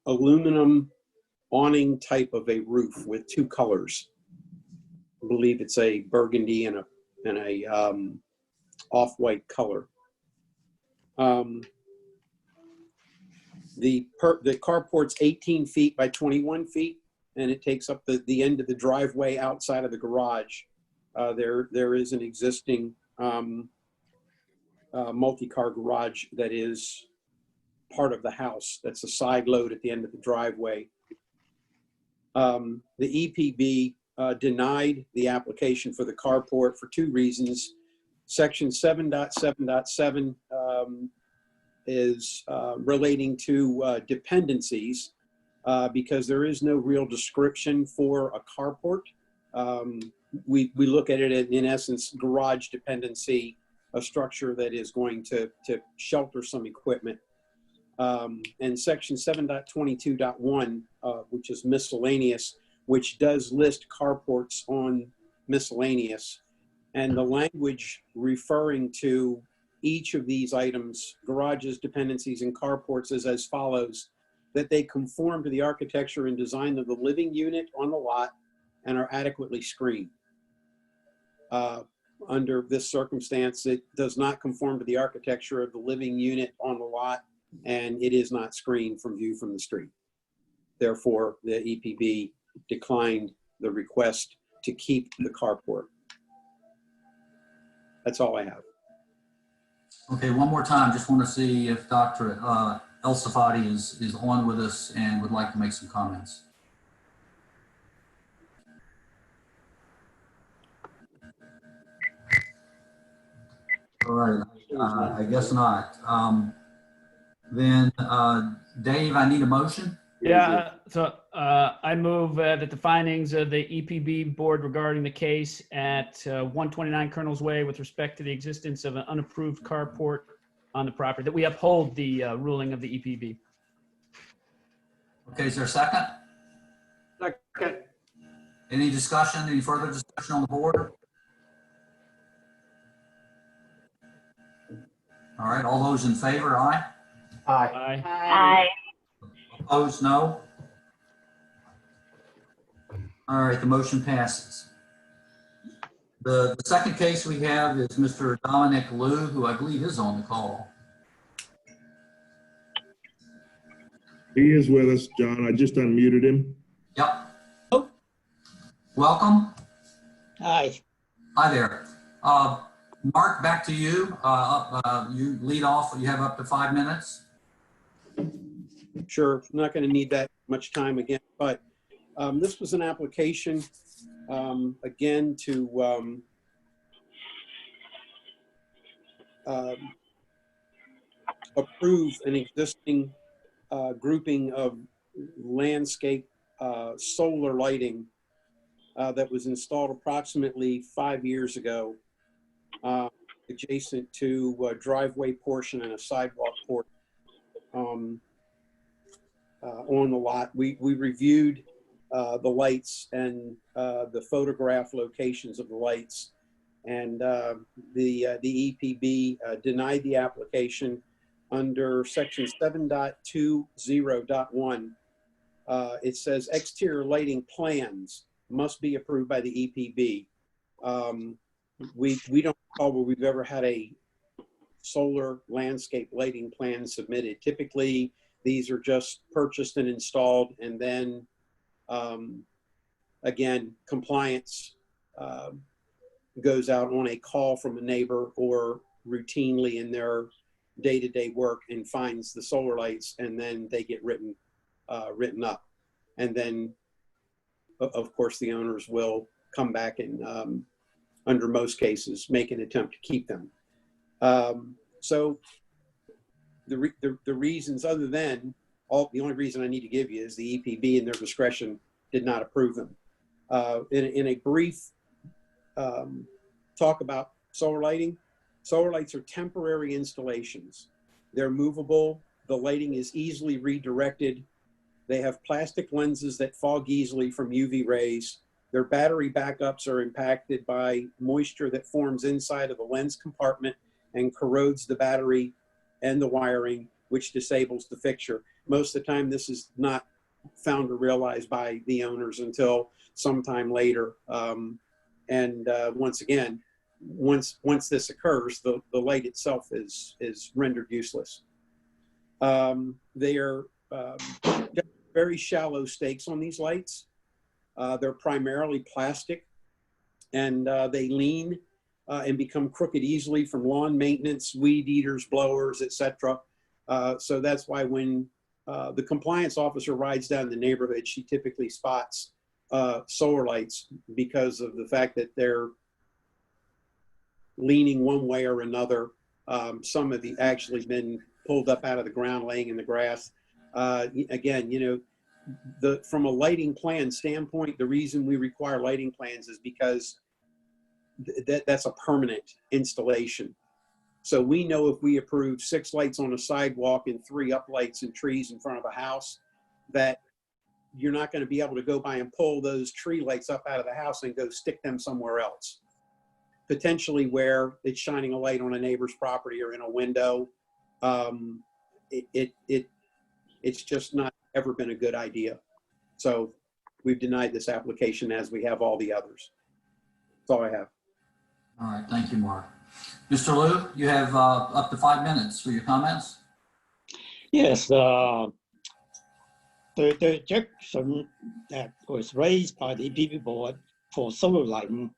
aluminum awning type of a roof with two colors. I believe it's a burgundy and a off-white color. The carport's 18 feet by 21 feet, and it takes up the end of the driveway outside of the garage. There is an existing multi-car garage that is part of the house. That's a side load at the end of the driveway. The EPB denied the application for the carport for two reasons. Section 7.7.7 is relating to dependencies because there is no real description for a carport. We look at it in essence, garage dependency, a structure that is going to shelter some equipment. And section 7.22.1, which is miscellaneous, which does list carports on miscellaneous. And the language referring to each of these items, garages, dependencies, and carports, is as follows: that they conform to the architecture and design of the living unit on the lot and are adequately screened. Under this circumstance, it does not conform to the architecture of the living unit on the lot, and it is not screened from view from the street. Therefore, the EPB declined the request to keep the carport. That's all I have. Okay, one more time, just want to see if Dr. El Safadi is on with us and would like to make some comments. All right, I guess not. Then, Dave, I need a motion. Yeah, so I move that the findings of the EPB board regarding the case at 129 Colonel's Way with respect to the existence of an unapproved carport on the property, that we uphold the ruling of the EPB. Okay, is there a second? Second. Any discussion, any further discussion on the board? All right, all those in favor, aye? Aye. Aye. Opposed, no? All right, the motion passes. The second case we have is Mr. Dominic Liu, who I believe is on the call. He is with us, John. I just unmuted him. Yep. Welcome. Hi. Hi there. Mark, back to you. You lead off. You have up to 5 minutes. Sure, I'm not going to need that much time again, but this was an application again to approve an existing grouping of landscape solar lighting that was installed approximately 5 years ago, adjacent to a driveway portion and a sidewalk portion on the lot. We reviewed the lights and the photograph locations of the lights, and the EPB denied the application under section 7.20.1. It says exterior lighting plans must be approved by the EPB. We don't recall where we've ever had a solar landscape lighting plan submitted. Typically, these are just purchased and installed, and then again, compliance goes out on a call from a neighbor or routinely in their day-to-day work and finds the solar lights, and then they get written up. And then, of course, the owners will come back and, under most cases, make an attempt to keep them. So the reasons, other than the only reason I need to give you is the EPB in their discretion did not approve them. In a brief talk about solar lighting, solar lights are temporary installations. They're movable. The lighting is easily redirected. They have plastic lenses that fog easily from UV rays. Their battery backups are impacted by moisture that forms inside of the lens compartment and corrodes the battery and the wiring, which disables the fixture. Most of the time, this is not found or realized by the owners until sometime later. Once again, once this occurs, the light itself is rendered useless. They are very shallow stakes on these lights. They're primarily plastic, and they lean and become crooked easily from lawn maintenance, weed eaters, blowers, etc. So that's why when the compliance officer rides down the neighborhood, she typically spots solar lights because of the fact that they're leaning one way or another. Some have actually been pulled up out of the ground, laying in the grass. Again, from a lighting plan standpoint, the reason we require lighting plans is because that's a permanent installation. So we know if we approve 6 lights on a sidewalk and 3 uplights and trees in front of a house, that you're not going to be able to go by and pull those tree lights up out of the house and go stick them somewhere else. Potentially where it's shining a light on a neighbor's property or in a window. It's just not ever been a good idea. So we've denied this application as we have all the others. That's all I have. All right, thank you, Mark. Mr. Liu, you have up to 5 minutes for your comments. Yes, the objection that was raised by the EPB board for solar lighting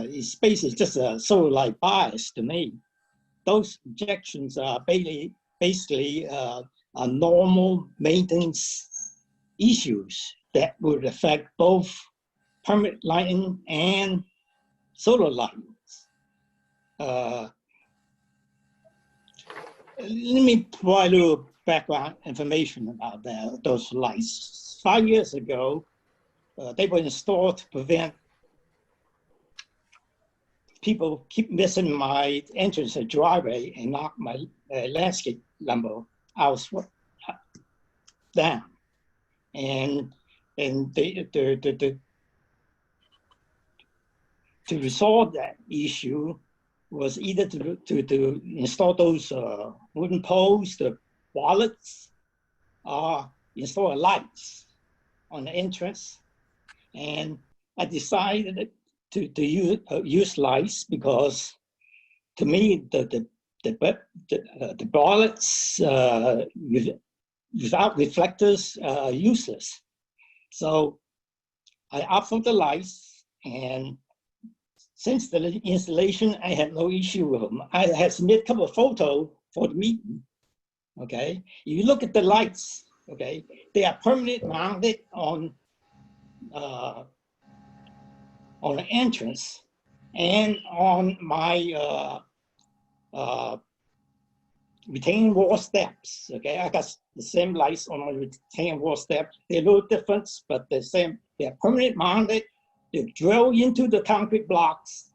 is basically just a solar light bias to me. Those objections are basically normal maintenance issues that would affect both permanent lighting and solar lighting. Let me provide a little background information about those lights. 5 years ago, they were installed to prevent people keep missing my entrance to driveway and knock my landscape lumber out down. And to resolve that issue was either to install those wooden poles, the wallets, or install lights on the entrance. And I decided to use lights because, to me, the wallets without reflectors are useless. So I opt for the lights, and since the installation, I had no issue with them. I had submitted a couple of photos for the meeting. Okay, if you look at the lights, okay, they are permanently mounted on the entrance and on my retaining wall steps. Okay, I got the same lights on my retaining wall steps. They're a little different, but the same. They're permanently mounted. They drill into the concrete blocks.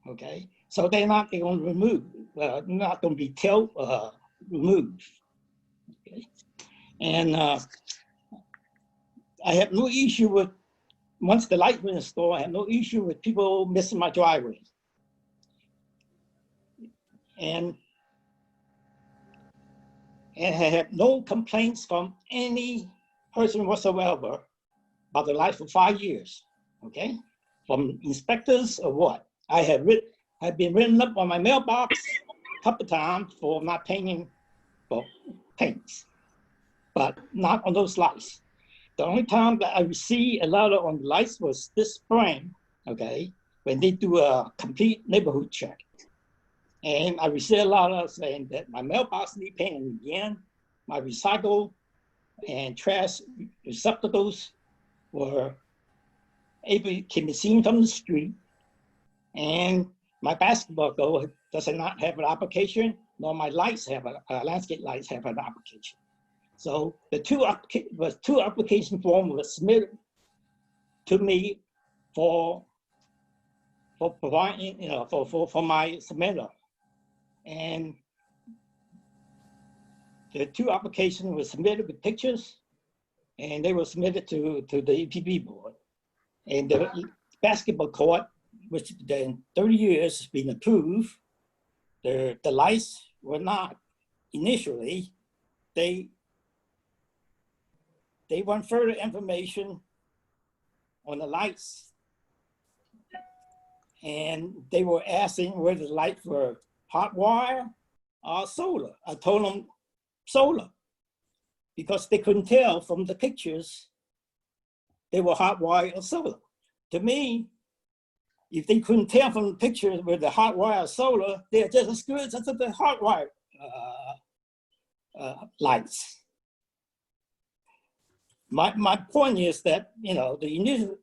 Okay, so they're not going to remove, not going to be removed. Okay, and I have no issue with, once the light was installed, I have no issue with people missing my driveway. And I have no complaints from any person whatsoever about the light for 5 years. Okay, from inspectors or what? I have been written up on my mailbox a couple of times for not paying for paints, but not on those lights. The only time that I received a letter on the lights was this spring, okay, when they do a complete neighborhood check. And I received a letter saying that my mailbox need painting again, my recycle and trash receptacles can be seen from the street, and my basketball goal does not have an application, nor my lights have landscape lights have an application. So the two application forms were submitted to me for providing, for my submitter, and the 2 applications were submitted with pictures, and they were submitted to the EPB board. And the basketball court, which in 30 years has been approved, the lights were not initially. They want further information on the lights. And they were asking whether the lights were hot wire or solar. I told them solar, because they couldn't tell from the pictures they were hot wire or solar. To me, if they couldn't tell from the pictures whether the hot wire or solar, they're just as good as the hot wire lights. My point is that, you know, the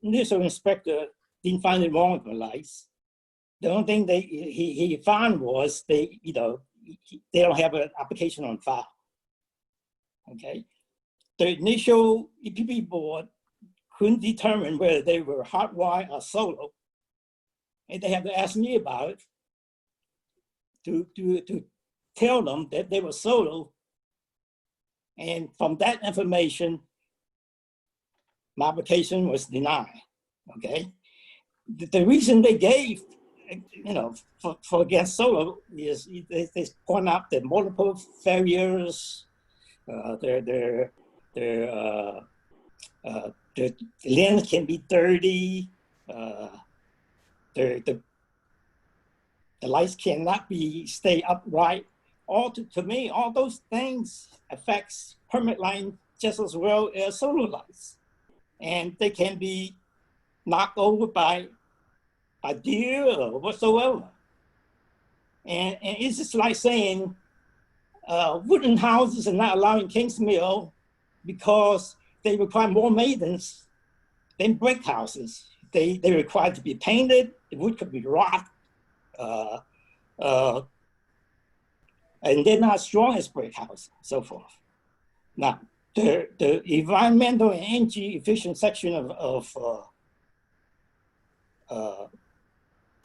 initial inspector didn't find it wrong with the lights. The only thing he found was they don't have an application on file. Okay, the initial EPB board couldn't determine whether they were hot wire or solar, and they had to ask me about it to tell them that they were solar. And from that information, my application was denied. Okay, the reason they gave, you know, for against solar is they point out that multiple failures, the lens can be dirty, the lights cannot stay upright. To me, all those things affects permit line just as well as solar lights, and they can be knocked over by deer or whatsoever. And it's just like saying wooden houses are not allowed in Kings Mill because they require more maintenance than brick houses. They require to be painted, the wood could be rot, and they're not strong as brick houses, so forth. Now, the environmental and energy efficient section of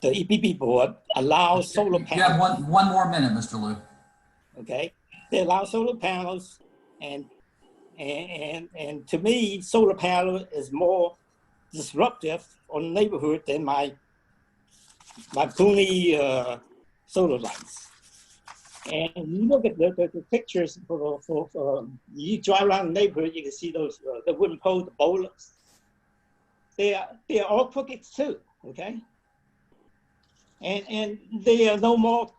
the EPB board allows solar panels. You have one more minute, Mr. Liu. Okay, they allow solar panels, and to me, solar panel is more disruptive on the neighborhood than my Cooney solar lights. And you look at the pictures for you drive around the neighborhood, you can see those the wooden poles, the bowlers. They are all crooked too. Okay, and they are no more.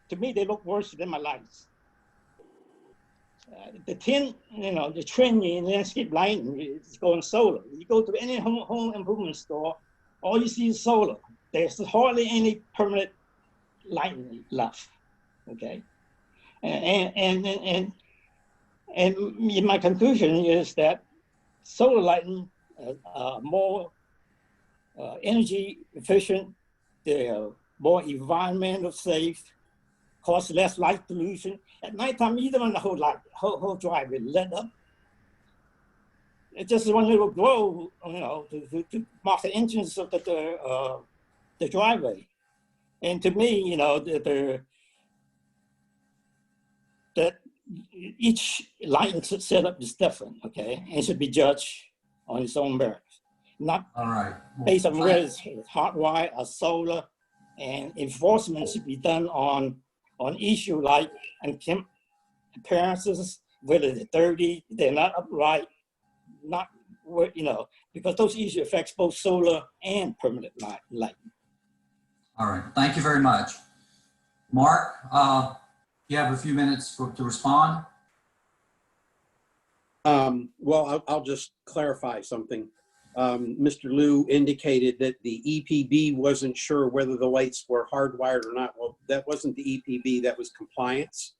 To me, they look worse than my lights. The trend in landscape lighting is going solar. You go to any home improvement store, all you see is solar. There's hardly any permanent lighting left. Okay, and my conclusion is that solar lighting are more energy efficient. They are more environmental safe. Cause less light pollution. At nighttime, even when the whole driveway lit up, it's just one little glow, you know, to mark the entrance of the driveway. And to me, you know, that each lighting setup is different, okay, and should be judged on its own merits, not based on whether it's hot wire or solar. And enforcement should be done on issue like appearances, whether they're dirty, they're not upright, not, you know, because those issues affects both solar and permanent lighting. All right, thank you very much. Mark, you have a few minutes to respond. Well, I'll just clarify something. Mr. Liu indicated that the EPB wasn't sure whether the lights were hardwired or not. Well, that wasn't the EPB, that was compliance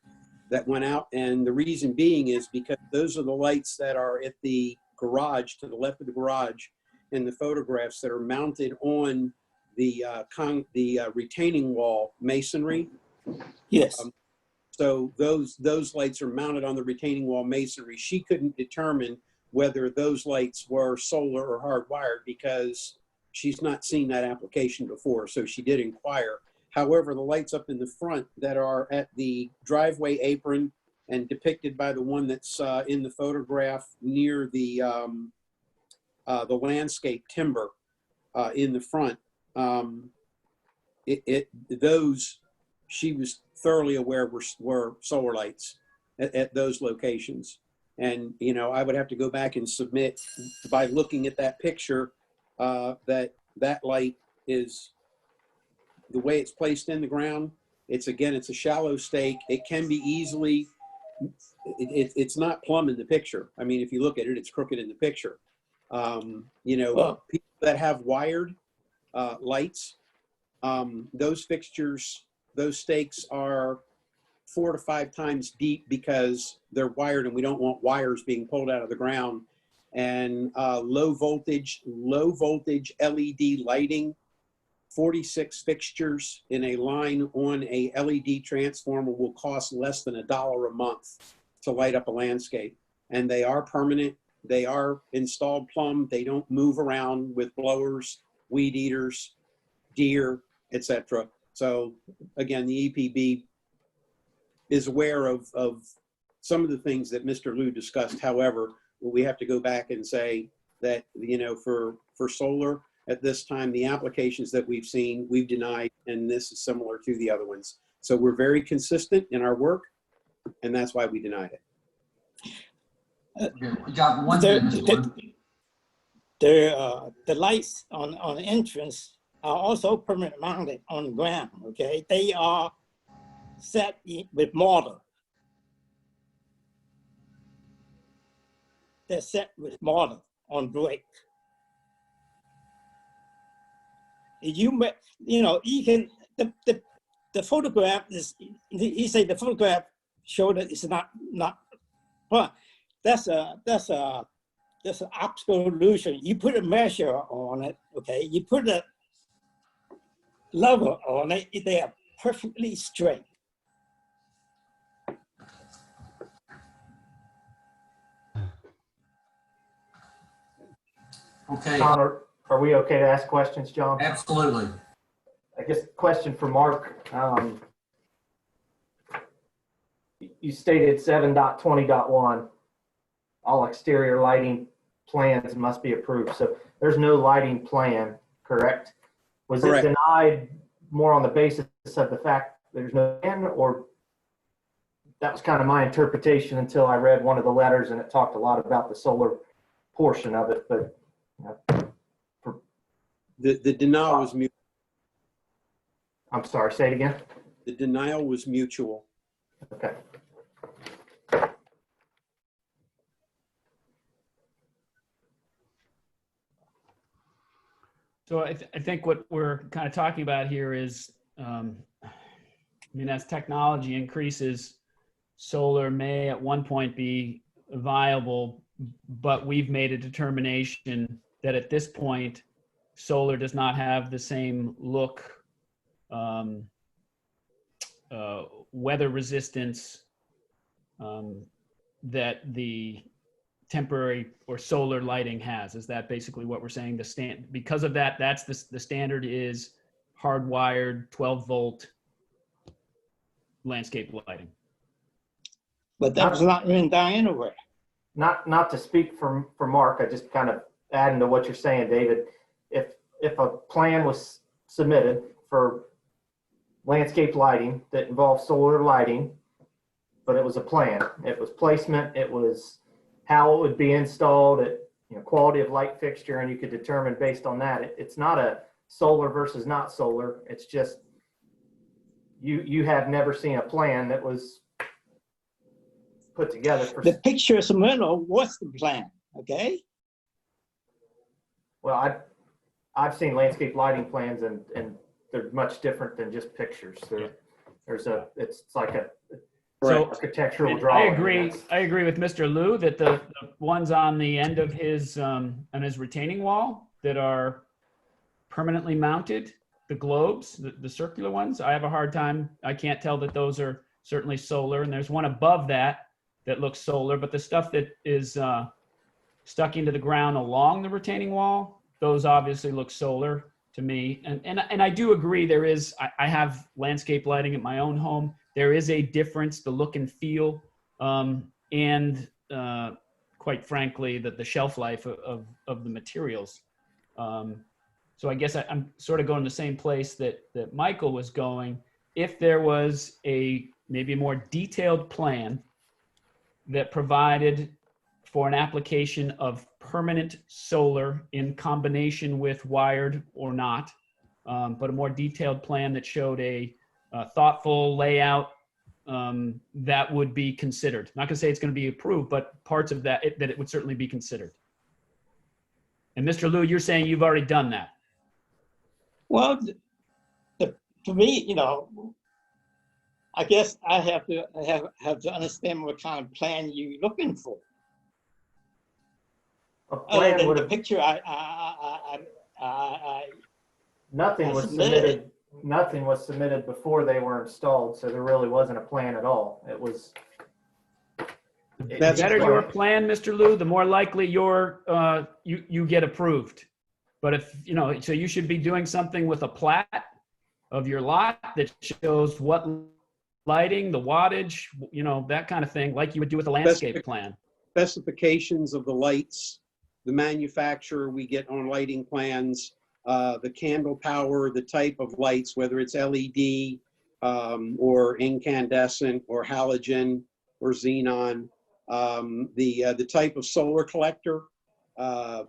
that went out. And the reason being is because those are the lights that are at the garage, to the left of the garage in the photographs, that are mounted on the retaining wall masonry. Yes. So those lights are mounted on the retaining wall masonry. She couldn't determine whether those lights were solar or hardwired because she's not seen that application before, so she did inquire. However, the lights up in the front that are at the driveway apron and depicted by the one that's in the photograph near the the landscape timber in the front, those, she was thoroughly aware were solar lights at those locations. And, you know, I would have to go back and submit by looking at that picture that light is, the way it's placed in the ground, it's a shallow stake. It can be easily, it's not plumb in the picture. I mean, if you look at it, it's crooked in the picture. You know, Well, people that have wired lights, those fixtures, those stakes are 4 to 5 times deep because they're wired, and we don't want wires being pulled out of the ground. And low voltage LED lighting, 46 fixtures in a line on a LED transformer will cost less than $1 a month to light up a landscape. And they are permanent. They are installed plumb. They don't move around with blowers, weed eaters, deer, etc. So again, the EPB is aware of some of the things that Mr. Liu discussed. However, we have to go back and say that, you know, for solar at this time, the applications that we've seen, we've denied, and this is similar to the other ones. So we're very consistent in our work, and that's why we denied it. Okay, we got one minute. The lights on the entrance are also permanent mounted on the ground, okay? They are set with mortar. They're set with mortar on brick. You know, you can, the photograph is, you say the photograph showed that it's not, but that's an optical illusion. You put a measure on it, okay? You put a lever on it, they are perfectly straight. Okay, John, are we okay to ask questions, John? absolutely. I guess question for Mark. You stated 7.20.1, all exterior lighting plans must be approved. So there's no lighting plan, correct? Was Correct. it denied more on the basis of the fact there's no plan, or that was kind of my interpretation until I read one of the letters and it talked a lot about the solar portion of it, but you know, The denial was mutual. I'm sorry, say it again. The denial was mutual. Okay. So I think what we're kind of talking about here is, I mean, as technology increases, solar may at one point be viable, but we've made a determination that at this point, solar does not have the same look, weather resistance that the temporary or solar lighting has. Is that basically what we're saying? Because of that, that's the standard is hardwired 12-volt landscape lighting. But that's not written down anywhere. Not to speak for Mark, I just kind of adding to what you're saying, David. If a plan was submitted for landscape lighting that involved solar lighting, but it was a plan, it was placement, it was how it would be installed, quality of light fixture, and you could determine based on that. It's not a solar versus not solar. It's just you have never seen a plan that was put together for. The picture is what's the plan, okay? Well, I've seen landscape lighting plans and they're much different than just pictures. It's like a architectural drawing. I agree with Mr. Liu that the ones on the end of his on his retaining wall that are permanently mounted, the globes, the circular ones, I have a hard time. I can't tell that those are certainly solar. And there's one above that looks solar, but the stuff that is stuck into the ground along the retaining wall, those obviously look solar to me. And I do agree there is, I have landscape lighting at my own home. There is a difference, the look and feel, and quite frankly, the shelf life of the materials. So I guess I'm sort of going the same place that Michael was going. If there was maybe a more detailed plan that provided for an application of permanent solar in combination with wired or not, but a more detailed plan that showed a thoughtful layout, that would be considered. Not gonna say it's gonna be approved, but parts of that, that it would certainly be considered. And Mr. Liu, you're saying you've already done that. Well, to me, you know, I guess I have to understand what kind of plan you're looking for. A Other plan than would the have, picture, nothing was submitted, nothing was submitted before they were installed, so there really wasn't a plan at all. It was. The That's better right. your plan, Mr. Liu, the more likely you get approved. But if, you know, so you should be doing something with a plat of your lot that shows what lighting, the wattage, you know, that kind of thing, like you would do with a landscape plan. Specifications of the lights, the manufacturer we get on lighting plans, the candle power, the type of lights, whether it's LED or incandescent or halogen or xenon, the type of solar collector would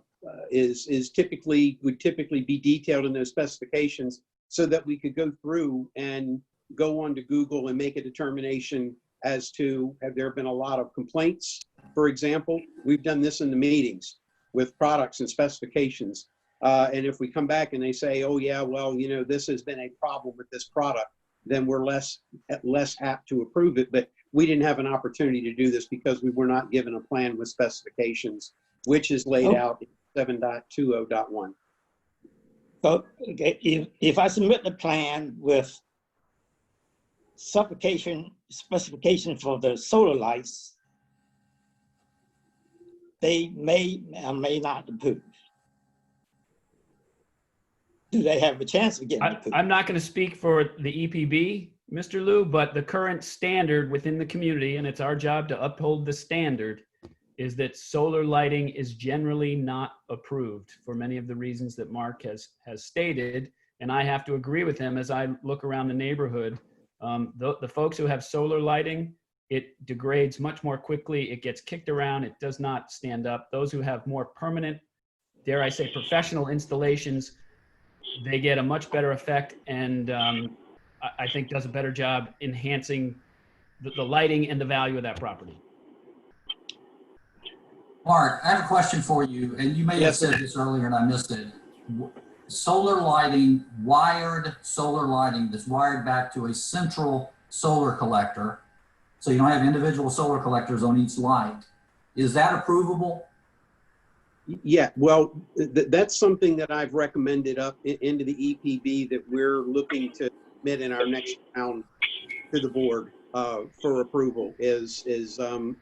typically be detailed in those specifications, so that we could go through and go onto Google and make a determination as to, have there been a lot of complaints? For example, we've done this in the meetings with products and specifications. And if we come back and they say, oh yeah, well, you know, this has been a problem with this product, then we're less apt to approve it. But we didn't have an opportunity to do this because we were not given a plan with specifications, which is laid out in 7.20.1. So, okay, if I submit the plan with specification for the solar lights, they may or may not approve. Do they have a chance of getting approved? I'm not going to speak for the EPB, Mr. Liu, but the current standard within the community, and it's our job to uphold the standard, is that solar lighting is generally not approved for many of the reasons that Mark has stated. And I have to agree with him as I look around the neighborhood. The folks who have solar lighting, it degrades much more quickly. It gets kicked around. It does not stand up. Those who have more permanent, dare I say, professional installations, they get a much better effect, and I think does a better job enhancing the lighting and the value of that property. Mark, I have a question for you, and you may have said this earlier and I missed it. Solar lighting, wired solar lighting that's wired back to a central solar collector, so you don't have individual solar collectors on each light. Is that approvable? Yeah, well, that's something that I've recommended up into the EPB that we're looking to submit in our next round to the board for approval is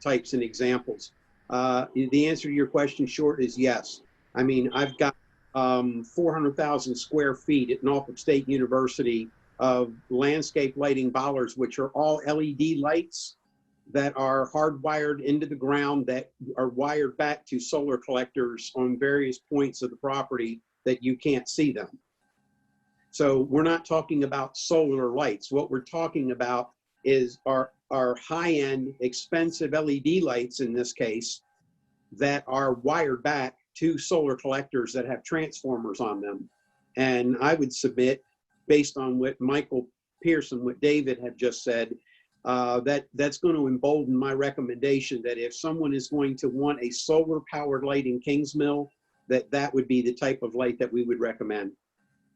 types and examples. The answer to your question short is yes. I mean, I've got 400,000 square feet at Norfolk State University of landscape lighting bollards, which are all LED lights that are hardwired into the ground, that are wired back to solar collectors on various points of the property that you can't see them. So we're not talking about solar lights. What we're talking about is our high-end, expensive LED lights in this case that are wired back to solar collectors that have transformers on them. And I would submit, based on what Michael Pearson, what David had just said, that's going to embolden my recommendation that if someone is going to want a solar powered light in Kingsmill, that would be the type of light that we would recommend.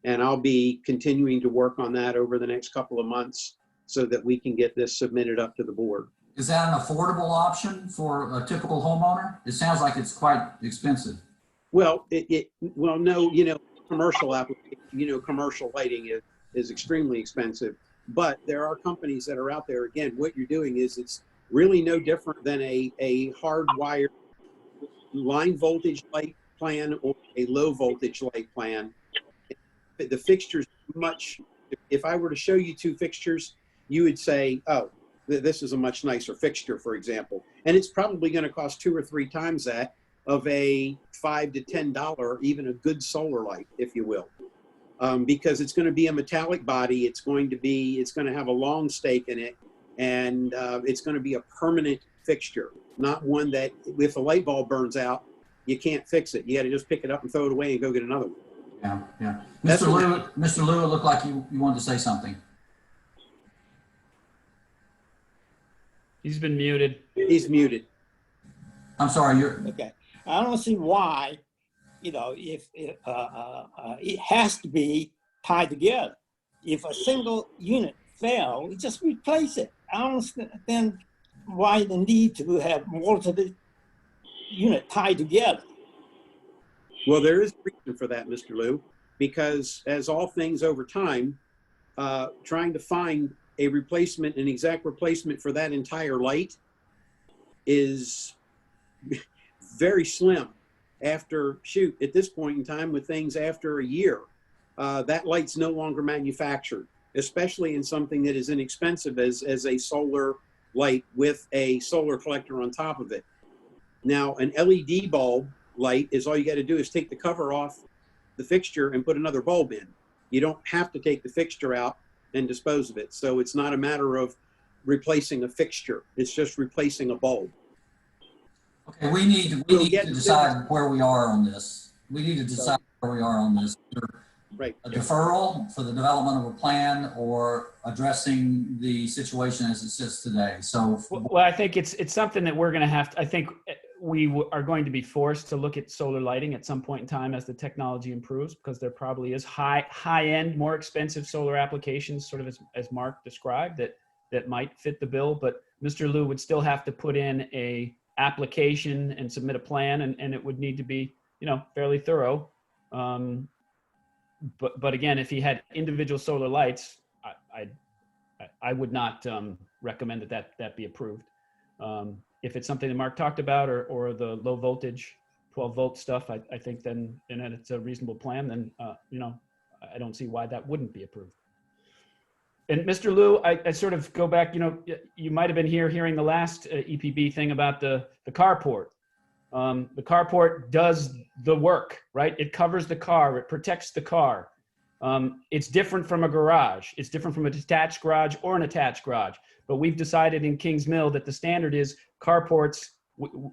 And I'll be continuing to work on that over the next couple of months so that we can get this submitted up to the board. Is that an affordable option for a typical homeowner? It sounds like it's quite expensive. Well, well, no, you know, commercial application, you know, commercial lighting is extremely expensive. But there are companies that are out there. Again, what you're doing is it's really no different than a hardwired line voltage light plan or a low voltage light plan. The fixtures much, if I were to show you two fixtures, you would say, oh, This is a much nicer fixture, for example. And it's probably going to cost 2 or 3 times that of a $5 to $10, even a good solar light, if you will. Because it's going to be a metallic body. It's going to have a long stake in it. And it's going to be a permanent fixture, not one that if a light bulb burns out, you can't fix it. You got to just pick it up and throw it away and go get another one. Yeah, yeah. That's Mr. Lew, it looked like you wanted to say something. He's been muted. He's muted. I'm sorry, you're, Okay. I don't see why, if it has to be tied together. If a single unit fails, you just replace it. I don't understand why the need to have multiple unit tied together. Well, there is a reason for that, Mr. Lew, because as all things over time, trying to find a replacement, an exact replacement for that entire light is very slim. After, at this point in time with things after a year, that light's no longer manufactured, especially in something that is inexpensive as a solar light with a solar collector on top of it. Now, an LED bulb light is all you got to do is take the cover off the fixture and put another bulb in. You don't have to take the fixture out and dispose of it. So it's not a matter of replacing a fixture. It's just replacing a bulb. okay, we need to decide where we are on this. We need to decide where we are on this. Right. A deferral for the development of a plan or addressing the situation as it sits today. So, Well, I think it's something that we're going to have to, I think we are going to be forced to look at solar lighting at some point in time as the technology improves, because there probably is high-end, more expensive solar applications, sort of as Mark described, that might fit the bill. But Mr. Lew would still have to put in a application and submit a plan, and it would need to be, fairly thorough. But again, if he had individual solar lights, I would not recommend that be approved. If it's something that Mark talked about or the low voltage 12 volt stuff, I think then it's a reasonable plan, then, I don't see why that wouldn't be approved. And Mr. Lew, I sort of go back, you might have been hearing the last EPB thing about the carport. The carport does the work, right? It covers the car, it protects the car. It's different from a garage. It's different from a detached garage or an attached garage. But we've decided in Kings Mill that the standard is carports.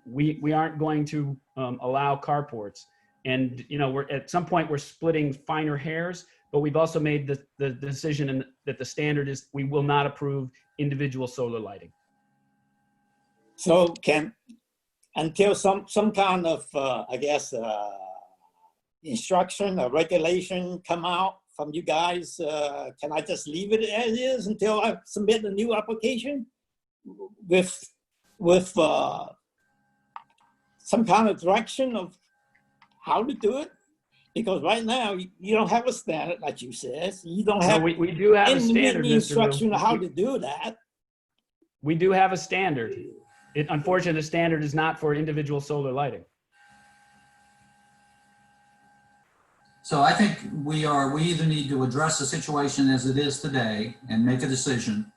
We aren't going to allow carports. And we're at some point we're splitting finer hairs, but we've also made the decision that the standard is we will not approve individual solar lighting. So until some kind of, instruction or regulation come out from you guys, can I just leave it as is until I submit a new application with some kind of direction of how to do it? Because right now you don't have a standard, like you said. You don't have. No, we do have a standard, Mr. instruction Lew. on how to do that. We do have a standard. Unfortunately, the standard is not for individual solar lighting. so I think we either need to address the situation as it is today and make a decision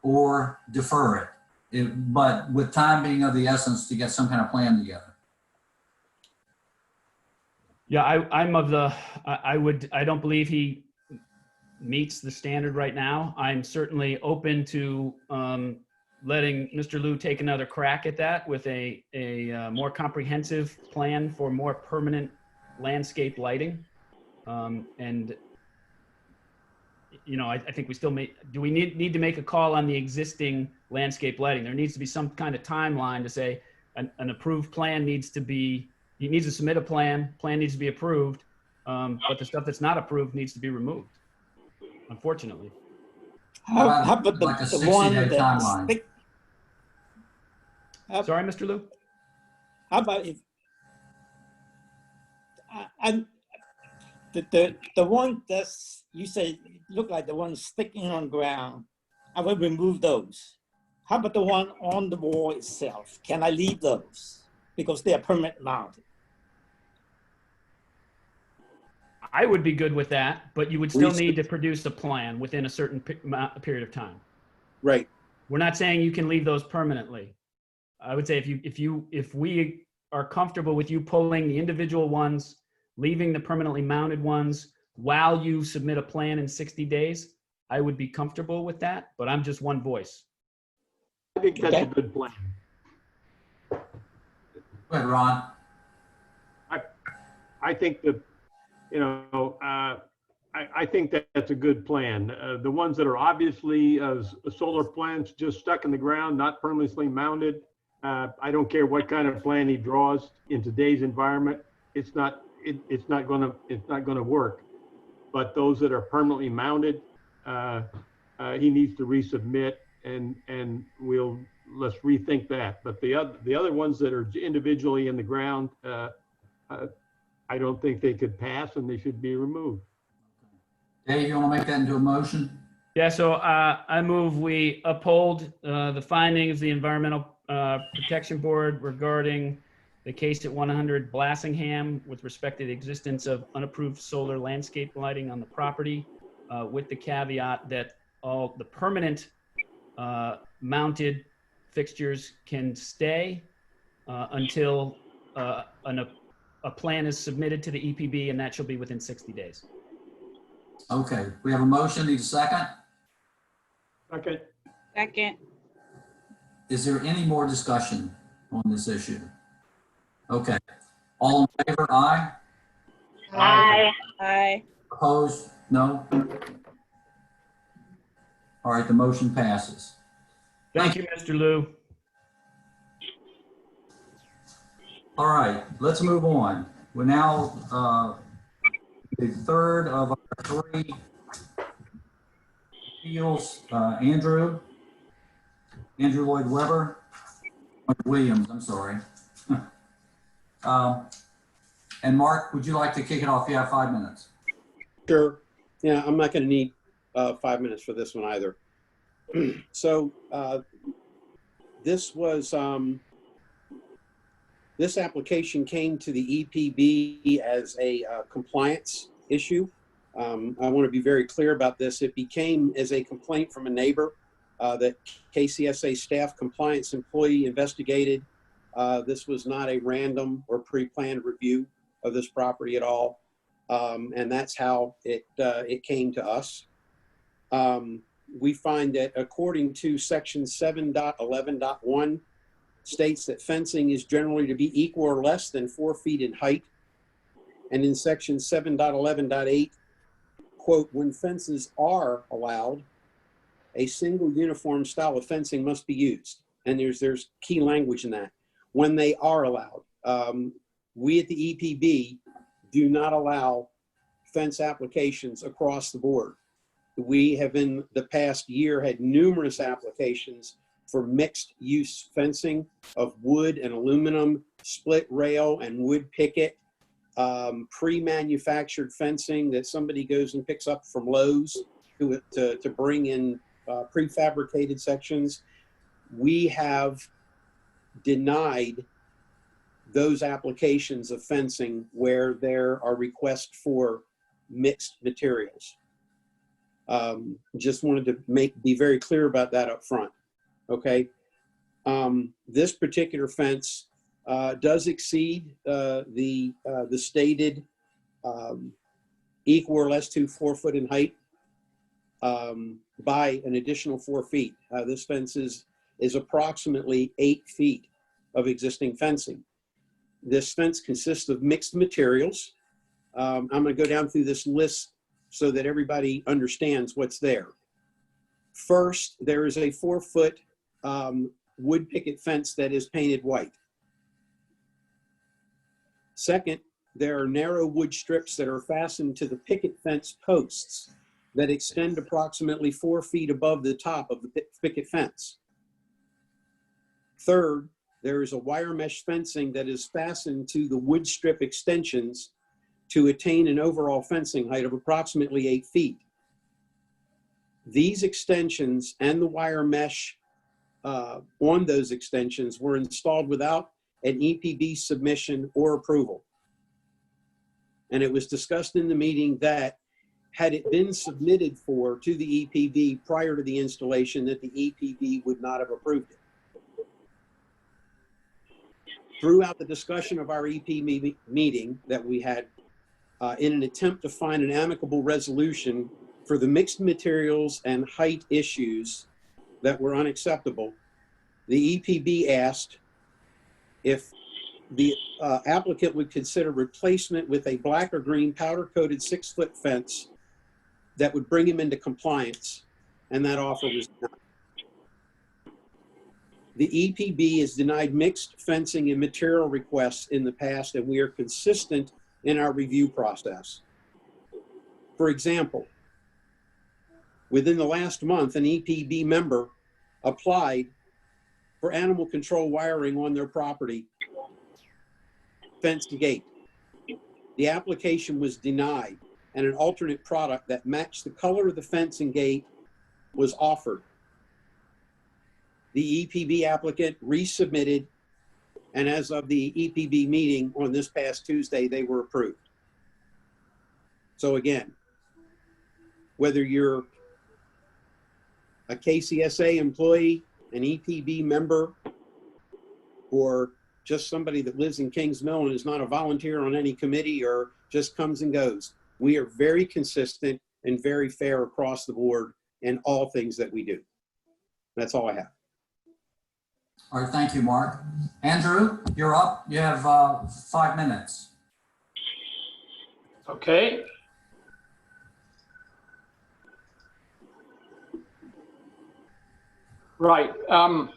or defer it, but with time being of the essence to get some kind of plan together. Yeah, I don't believe he meets the standard right now. I'm certainly open to letting Mr. Lew take another crack at that with a more comprehensive plan for more permanent landscape lighting. And I think we still do we need to make a call on the existing landscape lighting? There needs to be some kind of timeline to say an approved plan needs to be, he needs to submit a plan needs to be approved, but the stuff that's not approved needs to be removed, unfortunately. How about Like a the one 60-day that timeline. Sorry, Mr. Lew? How about if the one that's, you say look like the one sticking on the ground, I will remove those. How about the one on the wall itself? Can I leave those because they are permanent mounted? I would be good with that, but you would still need to produce a plan within a certain period of time. Right. We're not saying you can leave those permanently. I would say if we are comfortable with you pulling the individual ones, leaving the permanently mounted ones while you submit a plan in 60 days, I would be comfortable with that, but I'm just one voice. I think that's a Okay. good plan. Go ahead, Ron. I think that, you know, I think that that's a good plan. The ones that are obviously solar plants just stuck in the ground, not permanently mounted, I don't care what kind of plan he draws in today's environment, it's not gonna work. But those that are permanently mounted, he needs to resubmit, and let's rethink that. But the other ones that are individually in the ground, I don't think they could pass, and they should be removed. Dave, you want to make that into a motion? Yeah, so I move we uphold the findings of the Environmental Protection Board regarding the case at 100 Blassingham with respect to the existence of unapproved solar landscape lighting on the property, with the caveat that all the permanent mounted fixtures can stay until a plan is submitted to the EPB, and that shall be within 60 days. Okay, we have a motion. Need a second? Okay. Second. Is there any more discussion on this issue? Okay, all in favor, aye? Aye. Aye. Opposed, no? All right, the motion passes. Thank you, Mr. Liu. All right, let's move on. We're now the third of our three appeals. Andrew Lloyd Webber, Williams, I'm sorry. And Mark, would you like to kick it off? You have 5 minutes. Sure. Yeah, I'm not going to need 5 minutes for this one either. So this was this application came to the EPB as a compliance issue. I want to be very clear about this. It became as a complaint from a neighbor that KCSA staff compliance employee investigated. This was not a random or pre-planned review of this property at all. And that's how it came to us. We find that according to section 7.11.1 states that fencing is generally to be equal or less than 4 feet in height. And in section 7.11.8, quote, when fences are allowed, a single uniform style of fencing must be used. And there's key language in that. When they are allowed. We at the EPB do not allow fence applications across the board. We have in the past year had numerous applications for mixed use fencing of wood and aluminum, split rail and wood picket, pre-manufactured fencing that somebody goes and picks up from Lowe's to bring in prefabricated sections. We have denied those applications of fencing where there are requests for mixed materials. Just wanted to be very clear about that up front. Okay. This particular fence does exceed the stated equal or less to 4 foot in height by an additional 4 feet. This fence is approximately 8 feet of existing fencing. This fence consists of mixed materials. I'm going to go down through this list so that everybody understands what's there. First, there is a 4 foot wood picket fence that is painted white. Second, there are narrow wood strips that are fastened to the picket fence posts that extend approximately 4 feet above the top of the picket fence. Third, there is a wire mesh fencing that is fastened to the wood strip extensions to attain an overall fencing height of approximately 8 feet. These extensions and the wire mesh on those extensions were installed without an EPB submission or approval. And it was discussed in the meeting that had it been submitted to the EPB prior to the installation, that the EPB would not have approved it. Throughout the discussion of our EP meeting that we had, in an attempt to find an amicable resolution for the mixed materials and height issues that were unacceptable, the EPB asked if the applicant would consider replacement with a black or green powder-coated 6-foot fence that would bring him into compliance, and that offer was denied. The EPB has denied mixed fencing and material requests in the past, and we are consistent in our review process. For example, within the last month, an EPB member applied for animal control wiring on their property, fenced gate. The application was denied, and an alternate product that matched the color of the fence and gate was offered. The EPB applicant resubmitted, and as of the EPB meeting on this past Tuesday, they were approved. So again, whether you're a KCSA employee, an EPB member, or just somebody that lives in Kings Mill and is not a volunteer on any committee or just comes and goes, we are very consistent and very fair across the board in all things that we do. That's all I have. All right, thank you, Mark. Andrew, you're up. You have 5 minutes. Okay. Right. Am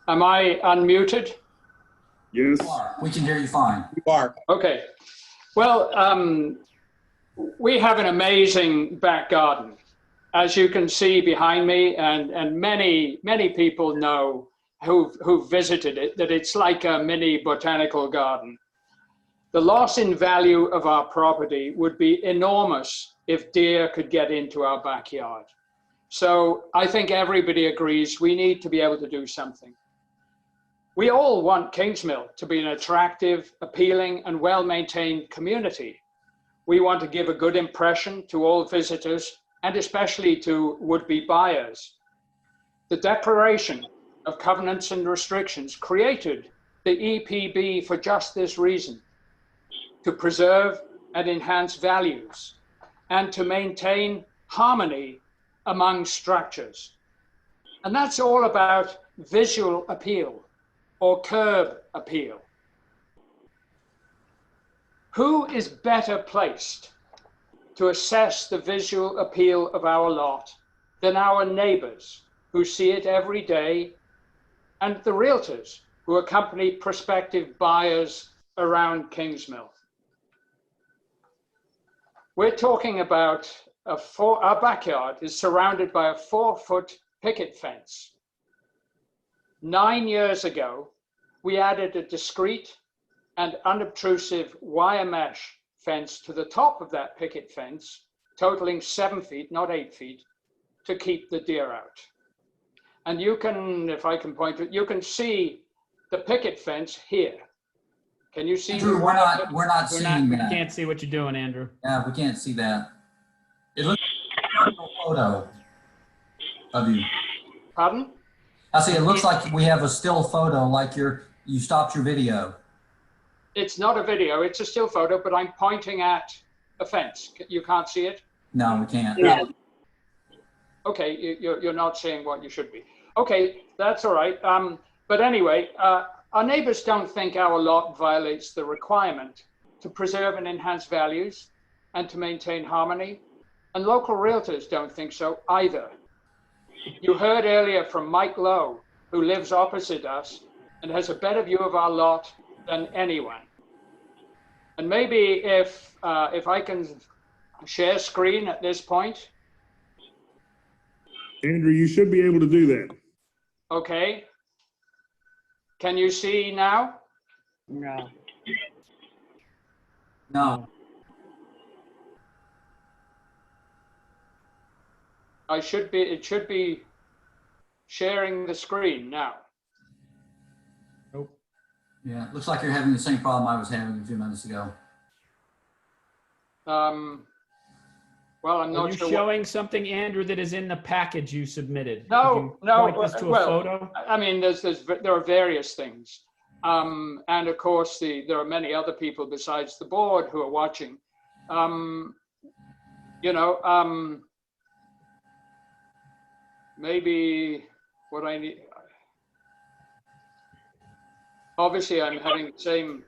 I unmuted? Yes. We can hear you fine. You are. Okay. Well, we have an amazing back garden, as you can see behind me, and many people know who've visited it, that it's like a mini botanical garden. The loss in value of our property would be enormous if deer could get into our backyard. So I think everybody agrees we need to be able to do something. We all want Kingsmill to be an attractive, appealing, and well-maintained community. We want to give a good impression to all visitors, and especially to would-be buyers. The Declaration of Covenants and Restrictions created the EPB for just this reason, to preserve and enhance values, and to maintain harmony among structures. And that's all about visual appeal or curb appeal. Who is better placed to assess the visual appeal of our lot than our neighbors who see it every day, and the realtors who accompany prospective buyers around Kingsmill? We're talking about our backyard is surrounded by a 4-foot picket fence. 9 years ago, we added a discreet and unobtrusive wire mesh fence to the top of that picket fence, totaling 7 feet, not 8 feet, to keep the deer out. And you can, if I can point to it, you can see the picket fence here. Can you see? Andrew, we're not seeing We that. can't see what you're doing, Andrew. Yeah, we can't see that. It looks like a photo of you. Pardon? I say it looks like we have a still photo, like you stopped your video. It's not a video, it's a still photo, but I'm pointing at a fence. You can't see it? No, we can't. Yeah. Okay, you're not seeing what you should be. Okay, that's all right. But anyway, our neighbors don't think our lot violates the requirement to preserve and enhance values and to maintain harmony. And local realtors don't think so either. You heard earlier from Mike Lowe, who lives opposite us and has a better view of our lot than anyone. And maybe if I can share screen at this point. Andrew, you should be able to do that. Okay. Can you see now? No. No. It should be sharing the screen now. Nope. Yeah, it looks like you're having the same problem I was having a few minutes ago. Well, I'm Are not you sure. showing something, Andrew, that is in the package you submitted? No, Could you no. Point us to a well, photo? I mean, there are various things. And of course, there are many other people besides the board who are watching. You know, maybe what I need, obviously I'm having the same.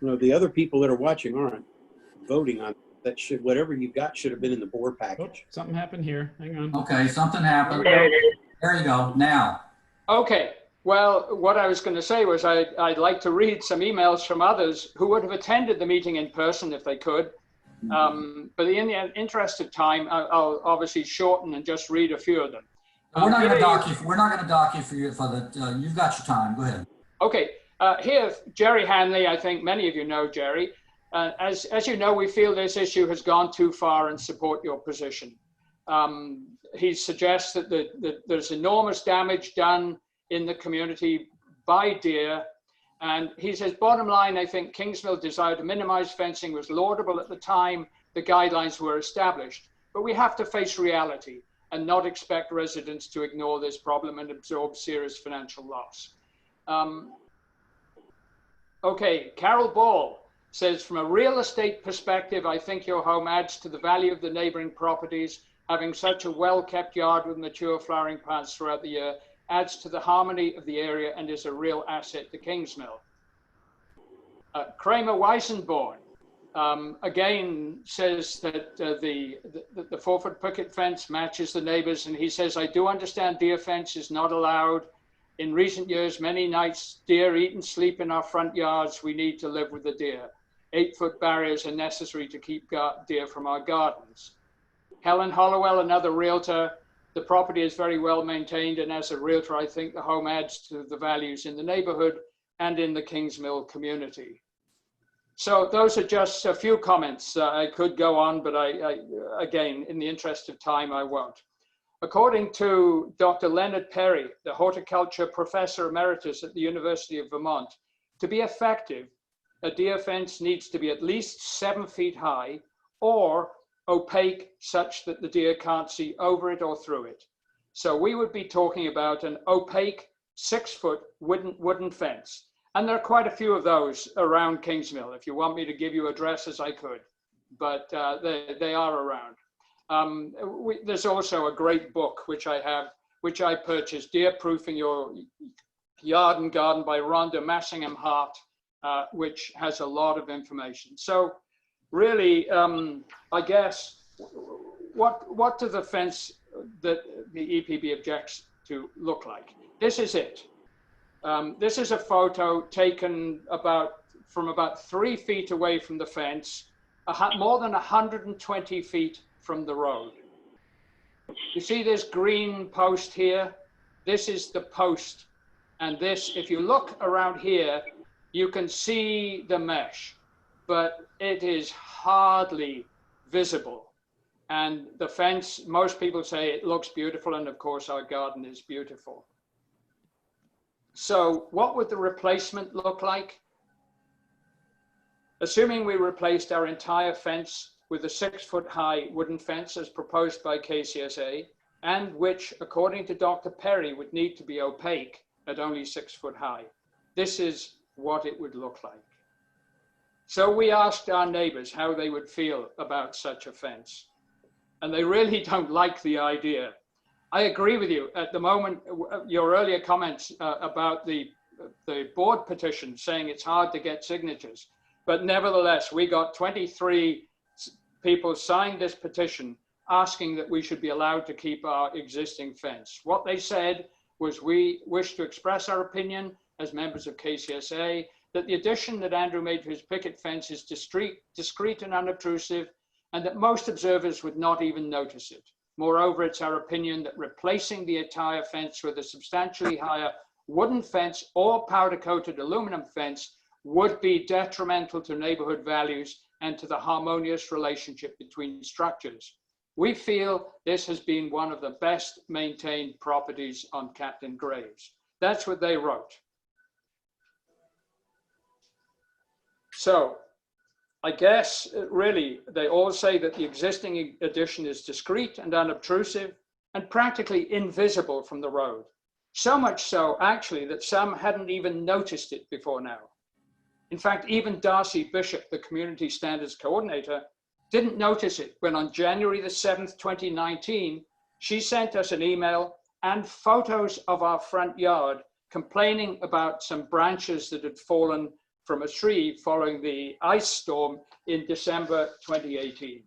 No, the other people that are watching aren't voting on that. Should whatever you got should have been in the board Oh, package. something happened here. Hang on. Okay, something happened. There it is. There you go, now. Okay, well, what I was going to say was I'd like to read some emails from others who would have attended the meeting in person if they could. But in the interest of time, I'll obviously shorten and just read a few of them. We're not going to dock you. We're not going to dock you for the. You've got your time. Go ahead. Okay, here, Jerry Hanley. I think many of you know Jerry. As you know, we feel this issue has gone too far and support your position. He suggests that there's enormous damage done in the community by deer. And he says, bottom line, I think Kingsville's desire to minimize fencing was laudable at the time the guidelines were established. But we have to face reality and not expect residents to ignore this problem and absorb serious financial loss. Okay, Carol Ball says, from a real estate perspective, I think your home adds to the value of the neighboring properties. Having such a well-kept yard with mature flowering plants throughout the year adds to the harmony of the area and is a real asset to Kingsmill. Kramer Weissenborn again says that the 4-foot picket fence matches the neighbors, and he says, I do understand deer fence is not allowed. In recent years, many nights deer eat and sleep in our front yards. We need to live with the deer. 8-foot barriers are necessary to keep deer from our gardens. Helen Hollowell, another realtor, the property is very well maintained, and as a realtor, I think the home adds to the values in the neighborhood and in the Kingsmill community. So those are just a few comments. I could go on, but I again, in the interest of time, I won't. According to Dr. Leonard Perry, the horticulture professor emeritus at the University of Vermont, to be effective, a deer fence needs to be at least 7 feet high or opaque such that the deer can't see over it or through it. So we would be talking about an opaque 6-foot wooden fence. And there are quite a few of those around Kingsmill. If you want me to give you addresses, I could, but they are around. There's also a great book, which I purchased, Deer Proofing Your Yard and Garden by Rhonda Massingham Hart, which has a lot of information. So really, I guess, what do the fence that the EPB objects to look like? This is it. This is a photo taken from about 3 feet away from the fence, more than 120 feet from the road. You see this green post here? This is the post. And this, if you look around here, you can see the mesh, but it is hardly visible. And the fence, most people say it looks beautiful, and of course our garden is beautiful. So what would the replacement look like? Assuming we replaced our entire fence with a 6-foot high wooden fence as proposed by KCSA, and which, according to Dr. Perry, would need to be opaque at only 6 foot high. This is what it would look like. So we asked our neighbors how they would feel about such a fence, and they really don't like the idea. I agree with you. At the moment, your earlier comments about the board petition saying it's hard to get signatures, but nevertheless, we got 23 people signed this petition asking that we should be allowed to keep our existing fence. What they said was, we wish to express our opinion as members of KCSA that the addition that Andrew made to his picket fence is discreet and unobtrusive, and that most observers would not even notice it. Moreover, it's our opinion that replacing the entire fence with a substantially higher wooden fence or powder-coated aluminum fence would be detrimental to neighborhood values and to the harmonious relationship between structures. We feel this has been one of the best maintained properties on Captain Graves. That's what they wrote. So I guess really they all say that the existing addition is discreet and unobtrusive and practically invisible from the road. So much so actually that some hadn't even noticed it before now. In fact, even Darcy Bishop, the community standards coordinator, didn't notice it when on January the 7th, 2019, she sent us an email and photos of our front yard complaining about some branches that had fallen from a tree following the ice storm in December 2018.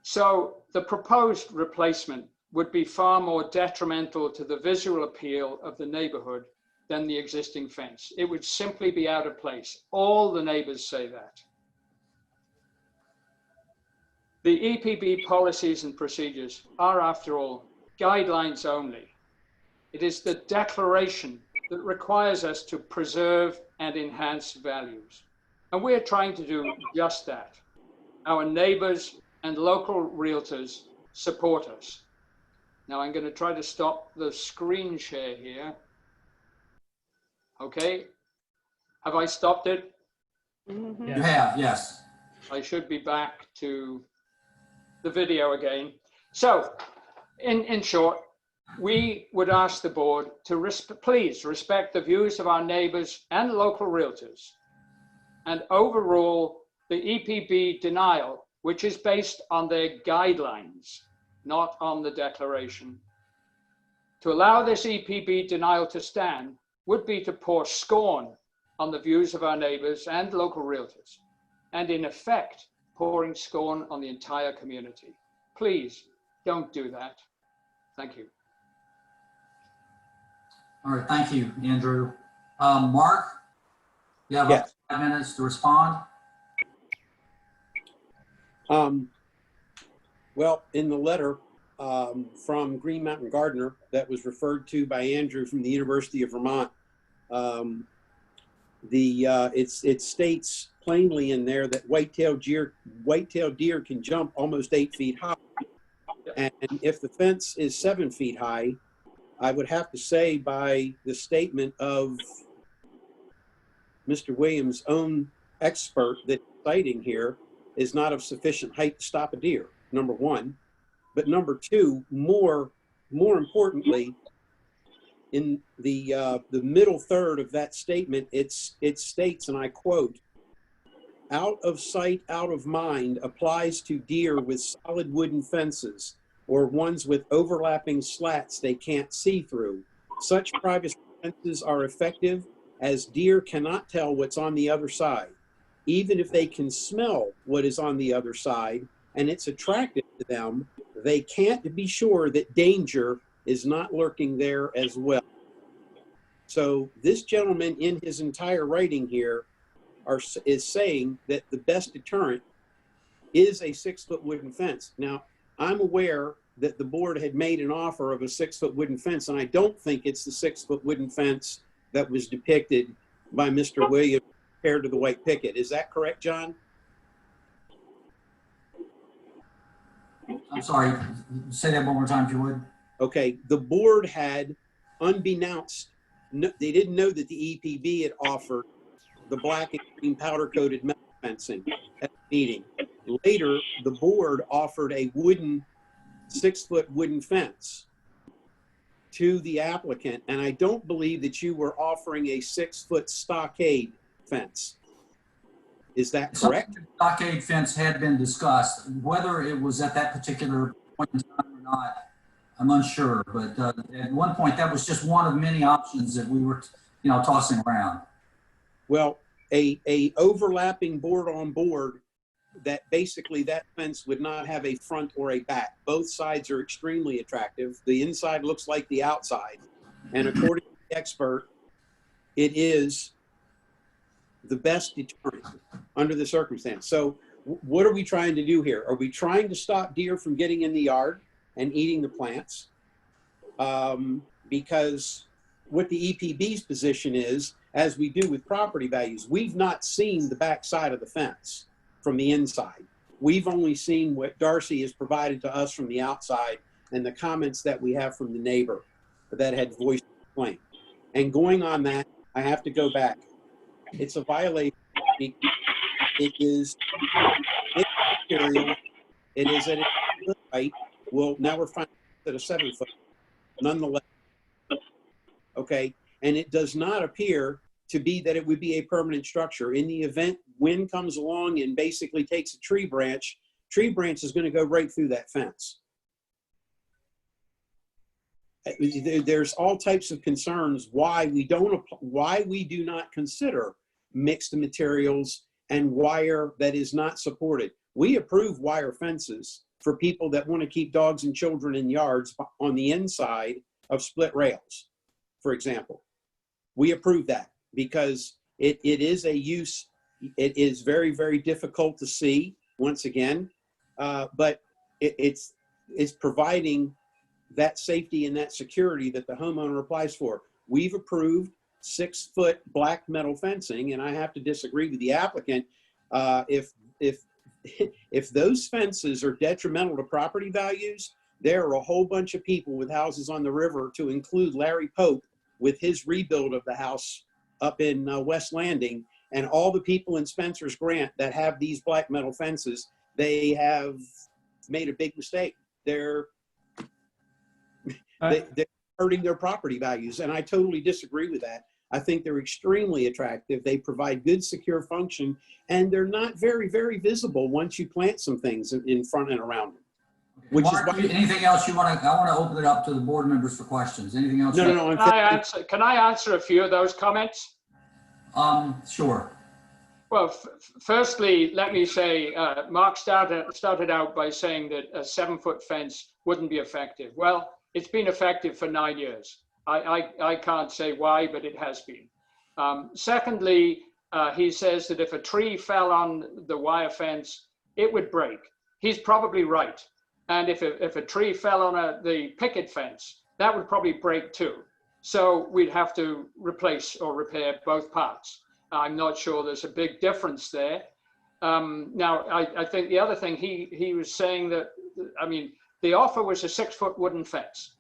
So the proposed replacement would be far more detrimental to the visual appeal of the neighborhood than the existing fence. It would simply be out of place. All the neighbors say that. The EPB policies and procedures are, after all, guidelines only. It is the declaration that requires us to preserve and enhance values. And we're trying to do just that. Our neighbors and local realtors support us. Now I'm going to try to stop the screen share here. Okay, have I stopped it? You have, yes. I should be back to the video again. So, in short, we would ask the board to please respect the views of our neighbors and local realtors and overrule the EPB denial, which is based on their guidelines, not on the declaration. To allow this EPB denial to stand would be to pour scorn on the views of our neighbors and local realtors, and in effect, pouring scorn on the entire community. Please don't do that. Thank you. All right, thank you, Andrew. Mark, you have up to 5 minutes to respond. Well, in the letter from Green Mountain Gardener that was referred to by Andrew from the University of Vermont, it states plainly in there that white-tailed deer can jump almost 8 feet high. And if the fence is 7 feet high, I would have to say by the statement of Mr. Williams' own expert that he's citing here is not of sufficient height to stop a deer, number one. But number two, more importantly, in the middle third of that statement, it states, and I quote, "Out of sight, out of mind applies to deer with solid wooden fences or ones with overlapping slats they can't see through. Such privacy fences are effective as deer cannot tell what's on the other side. Even if they can smell what is on the other side and it's attractive to them, they can't be sure that danger is not lurking there as well." So this gentleman in his entire writing here is saying that the best deterrent is a 6-foot wooden fence. Now, I'm aware that the board had made an offer of a 6-foot wooden fence, and I don't think it's the 6-foot wooden fence that was depicted by Mr. Williams compared to the white picket. Is that correct, John? I'm sorry, say that one more time if you would. Okay, the board had, unbeknownst, they didn't know that the EPB had offered the black and green powder coated metal fencing at the meeting. Later, the board offered a 6-foot wooden fence to the applicant, and I don't believe that you were offering a 6-foot stockade fence. Is that correct? The stockade fence had been discussed. Whether it was at that particular point in time or not, I'm unsure. But at one point, that was just one of many options that we were, tossing around. Well, a overlapping board on board that basically that fence would not have a front or a back. Both sides are extremely attractive. The inside looks like the outside. And according to the expert, it is the best deterrent under the circumstance. So what are we trying to do here? Are we trying to stop deer from getting in the yard and eating the plants? Because what the EPB's position is, as we do with property values, we've not seen the back side of the fence from the inside. We've only seen what Darcy has provided to us from the outside and the comments that we have from the neighbor that had voiced the complaint. And going on that, I have to go back. It's a violation. It is material. It is at a height. Well, now we're finding at a 7 foot, nonetheless. Okay, and it does not appear to be that it would be a permanent structure. In the event wind comes along and basically takes a tree branch is going to go right through that fence. There's all types of concerns why we do not consider mixed materials and wire that is not supported. We approve wire fences for people that want to keep dogs and children in yards on the inside of split rails, for example. We approve that because it is a use. It is very, very difficult to see, once again, but it's providing that safety and that security that the homeowner applies for. We've approved 6 foot black metal fencing, and I have to disagree with the applicant. If those fences are detrimental to property values, there are a whole bunch of people with houses on the river, to include Larry Pope with his rebuild of the house up in West Landing, and all the people in Spencer's Grant that have these black metal fences. They have made a big mistake. They're hurting their property values, and I totally disagree with that. I think they're extremely attractive. They provide good, secure function, and they're not very, very visible once you plant some things in front and around them. Which Mark, is why, anything else you want to? I want to open it up to the board members for questions. Anything else? no. Can I answer a few of those comments? Sure. Well, firstly, let me say, Mark started out by saying that a 7 foot fence wouldn't be effective. Well, it's been effective for 9 years. I can't say why, but it has been. Secondly, he says that if a tree fell on the wire fence, it would break. He's probably right. And if a tree fell on the picket fence, that would probably break too. So we'd have to replace or repair both parts. I'm not sure there's a big difference there. Now, I think the other thing he was saying that, I mean, the offer was a 6 foot wooden fence.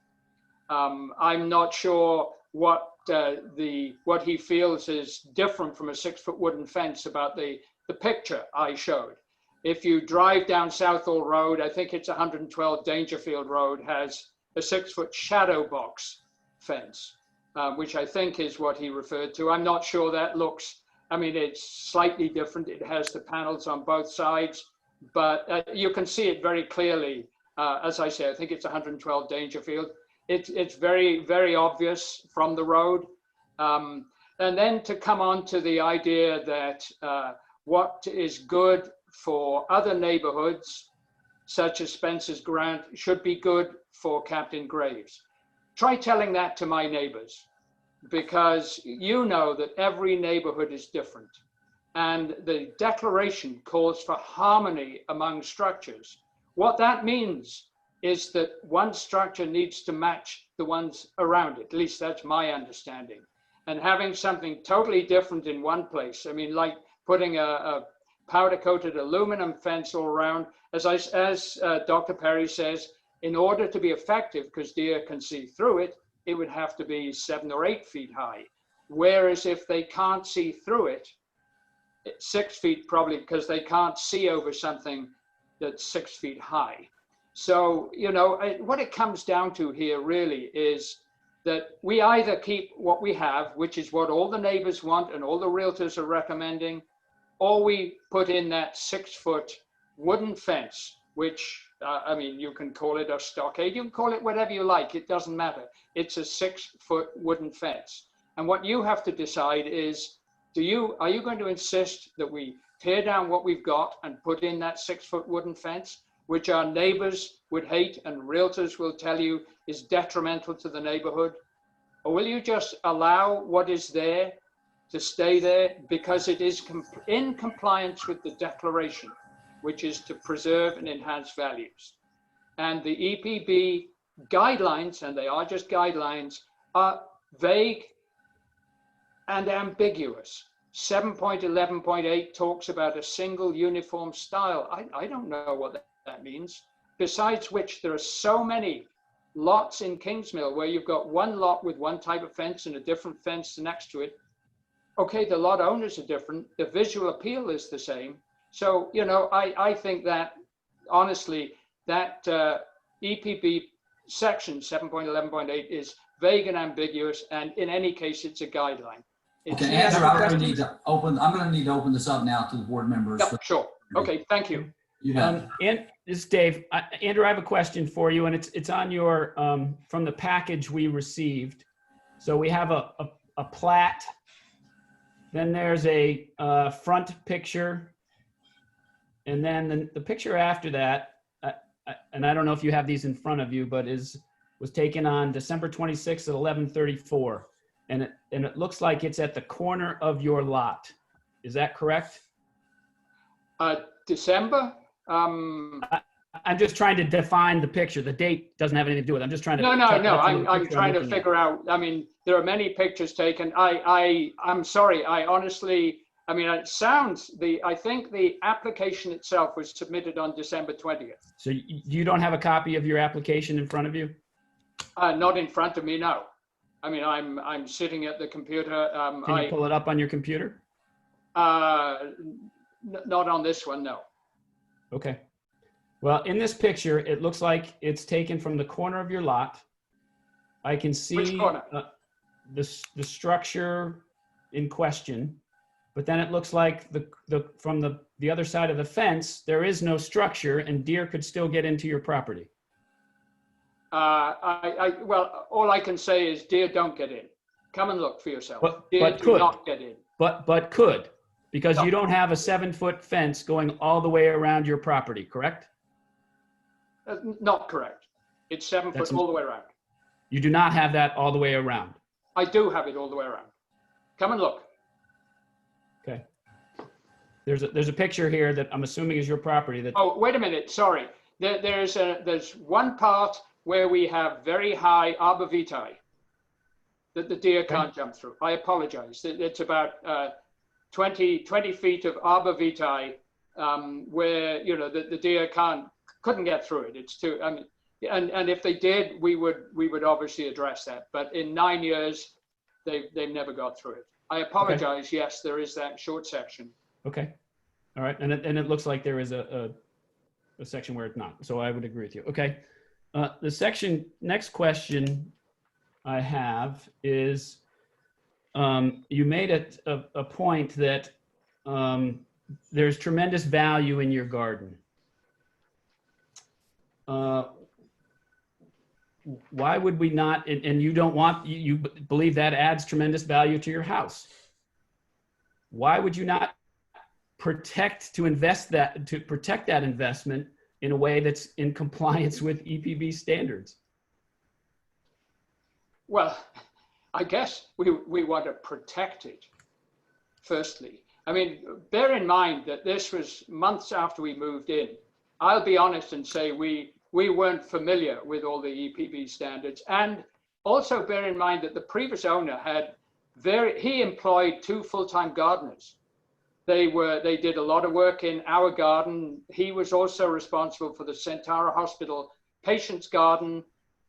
I'm not sure what he feels is different from a 6 foot wooden fence about the picture I showed. If you drive down Southall Road, I think it's 112 Dangerfield Road, has a 6 foot shadow box fence, which I think is what he referred to. I'm not sure that looks, I mean, it's slightly different. It has the panels on both sides, but you can see it very clearly. As I say, I think it's 112 Dangerfield. It's very, very obvious from the road. And then to come on to the idea that what is good for other neighborhoods, such as Spencer's Grant, should be good for Captain Graves. Try telling that to my neighbors, because you know that every neighborhood is different. And the declaration calls for harmony among structures. What that means is that one structure needs to match the ones around it. At least that's my understanding. And having something totally different in one place, I mean, like putting a powder-coated aluminum fence all around, as Dr. Perry says, in order to be effective, because deer can see through it, it would have to be 7 or 8 feet high. Whereas if they can't see through it, 6 feet probably, because they can't see over something that's 6 feet high. So, you know, what it comes down to here really is that we either keep what we have, which is what all the neighbors want and all the realtors are recommending, or we put in that 6 foot wooden fence, which, I mean, you can call it a stockade, you can call it whatever you like, it doesn't matter. It's a 6 foot wooden fence. And what you have to decide is, are you going to insist that we tear down what we've got and put in that 6 foot wooden fence, which our neighbors would hate and realtors will tell you is detrimental to the neighborhood? Or will you just allow what is there to stay there because it is in compliance with the declaration, which is to preserve and enhance values? And the EPB guidelines, and they are just guidelines, are vague and ambiguous. 7.11.8 talks about a single uniform style. I don't know what that means. Besides which, there are so many lots in Kingsmill where you've got one lot with one type of fence and a different fence next to it. okay, the lot owners are different. The visual appeal is the same. So, you know, I think that honestly, that EPB section 7.11.8 is vague and ambiguous, and in any case, it's a guideline. It's, Okay, Andrew, I'm going to need to open this up now to the board members. Yep, sure. Okay, thank you. You have it. And this is Dave. Andrew, I have a question for you, and it's on your, from the package we received. So we have a plat, then there's a front picture, and then the picture after that, and I don't know if you have these in front of you, but was taken on December 26th at 11:34, and it looks like it's at the corner of your lot. Is that correct? December? I'm just trying to define the picture. The date doesn't have anything to do with it. I'm just trying to. No. I'm trying to looking at. figure out. I mean, there are many pictures taken. I'm sorry. I honestly. I mean, it sounds I think the application itself was submitted on December 20th. So you don't have a copy of your application in front of you? Not in front of me, no. I mean, I'm sitting at the computer. Can you pull it up on your computer? Not on this one, no. Okay. Well, in this picture, it looks like it's taken from the corner of your lot. I can see Which corner? the structure in question, but then it looks like from the other side of the fence, there is no structure and deer could still get into your property. Well, all I can say is deer don't get in. Come and look for yourself. Deer But do could. not get in. But could, because No. you don't have a 7-foot fence going all the way around your property, correct? Not correct. It's 7 That's- foot all the way around. You do not have that all the way around. I do have it all the way around. Come and look. Okay. There's a picture here that I'm assuming is your property that. Oh, wait a minute. Sorry. There's one part where we have very high arborvitae that the deer can't jump through. I apologize. It's about 20 feet of arborvitae where, you know, the deer couldn't get through it. It's too, I mean, and if they did, we would obviously address that. But in 9 years, they've never got through it. I apologize. Okay. Yes, there is that short section. Okay. All right. And it looks like there is a section where it's not. So I would agree with you. Okay. The next question I have is, you made a point that there's tremendous value in your garden. Why would we not, and you don't want, you believe that adds tremendous value to your house. Why would you not protect that investment in a way that's in compliance with EPB standards? Well, I guess we want to protect it, firstly. I mean, bear in mind that this was months after we moved in. I'll be honest and say we weren't familiar with all the EPB standards. And also bear in mind that the previous owner he employed 2 full-time gardeners. They did a lot of work in our garden. He was also responsible for the Centara Hospital Patients Garden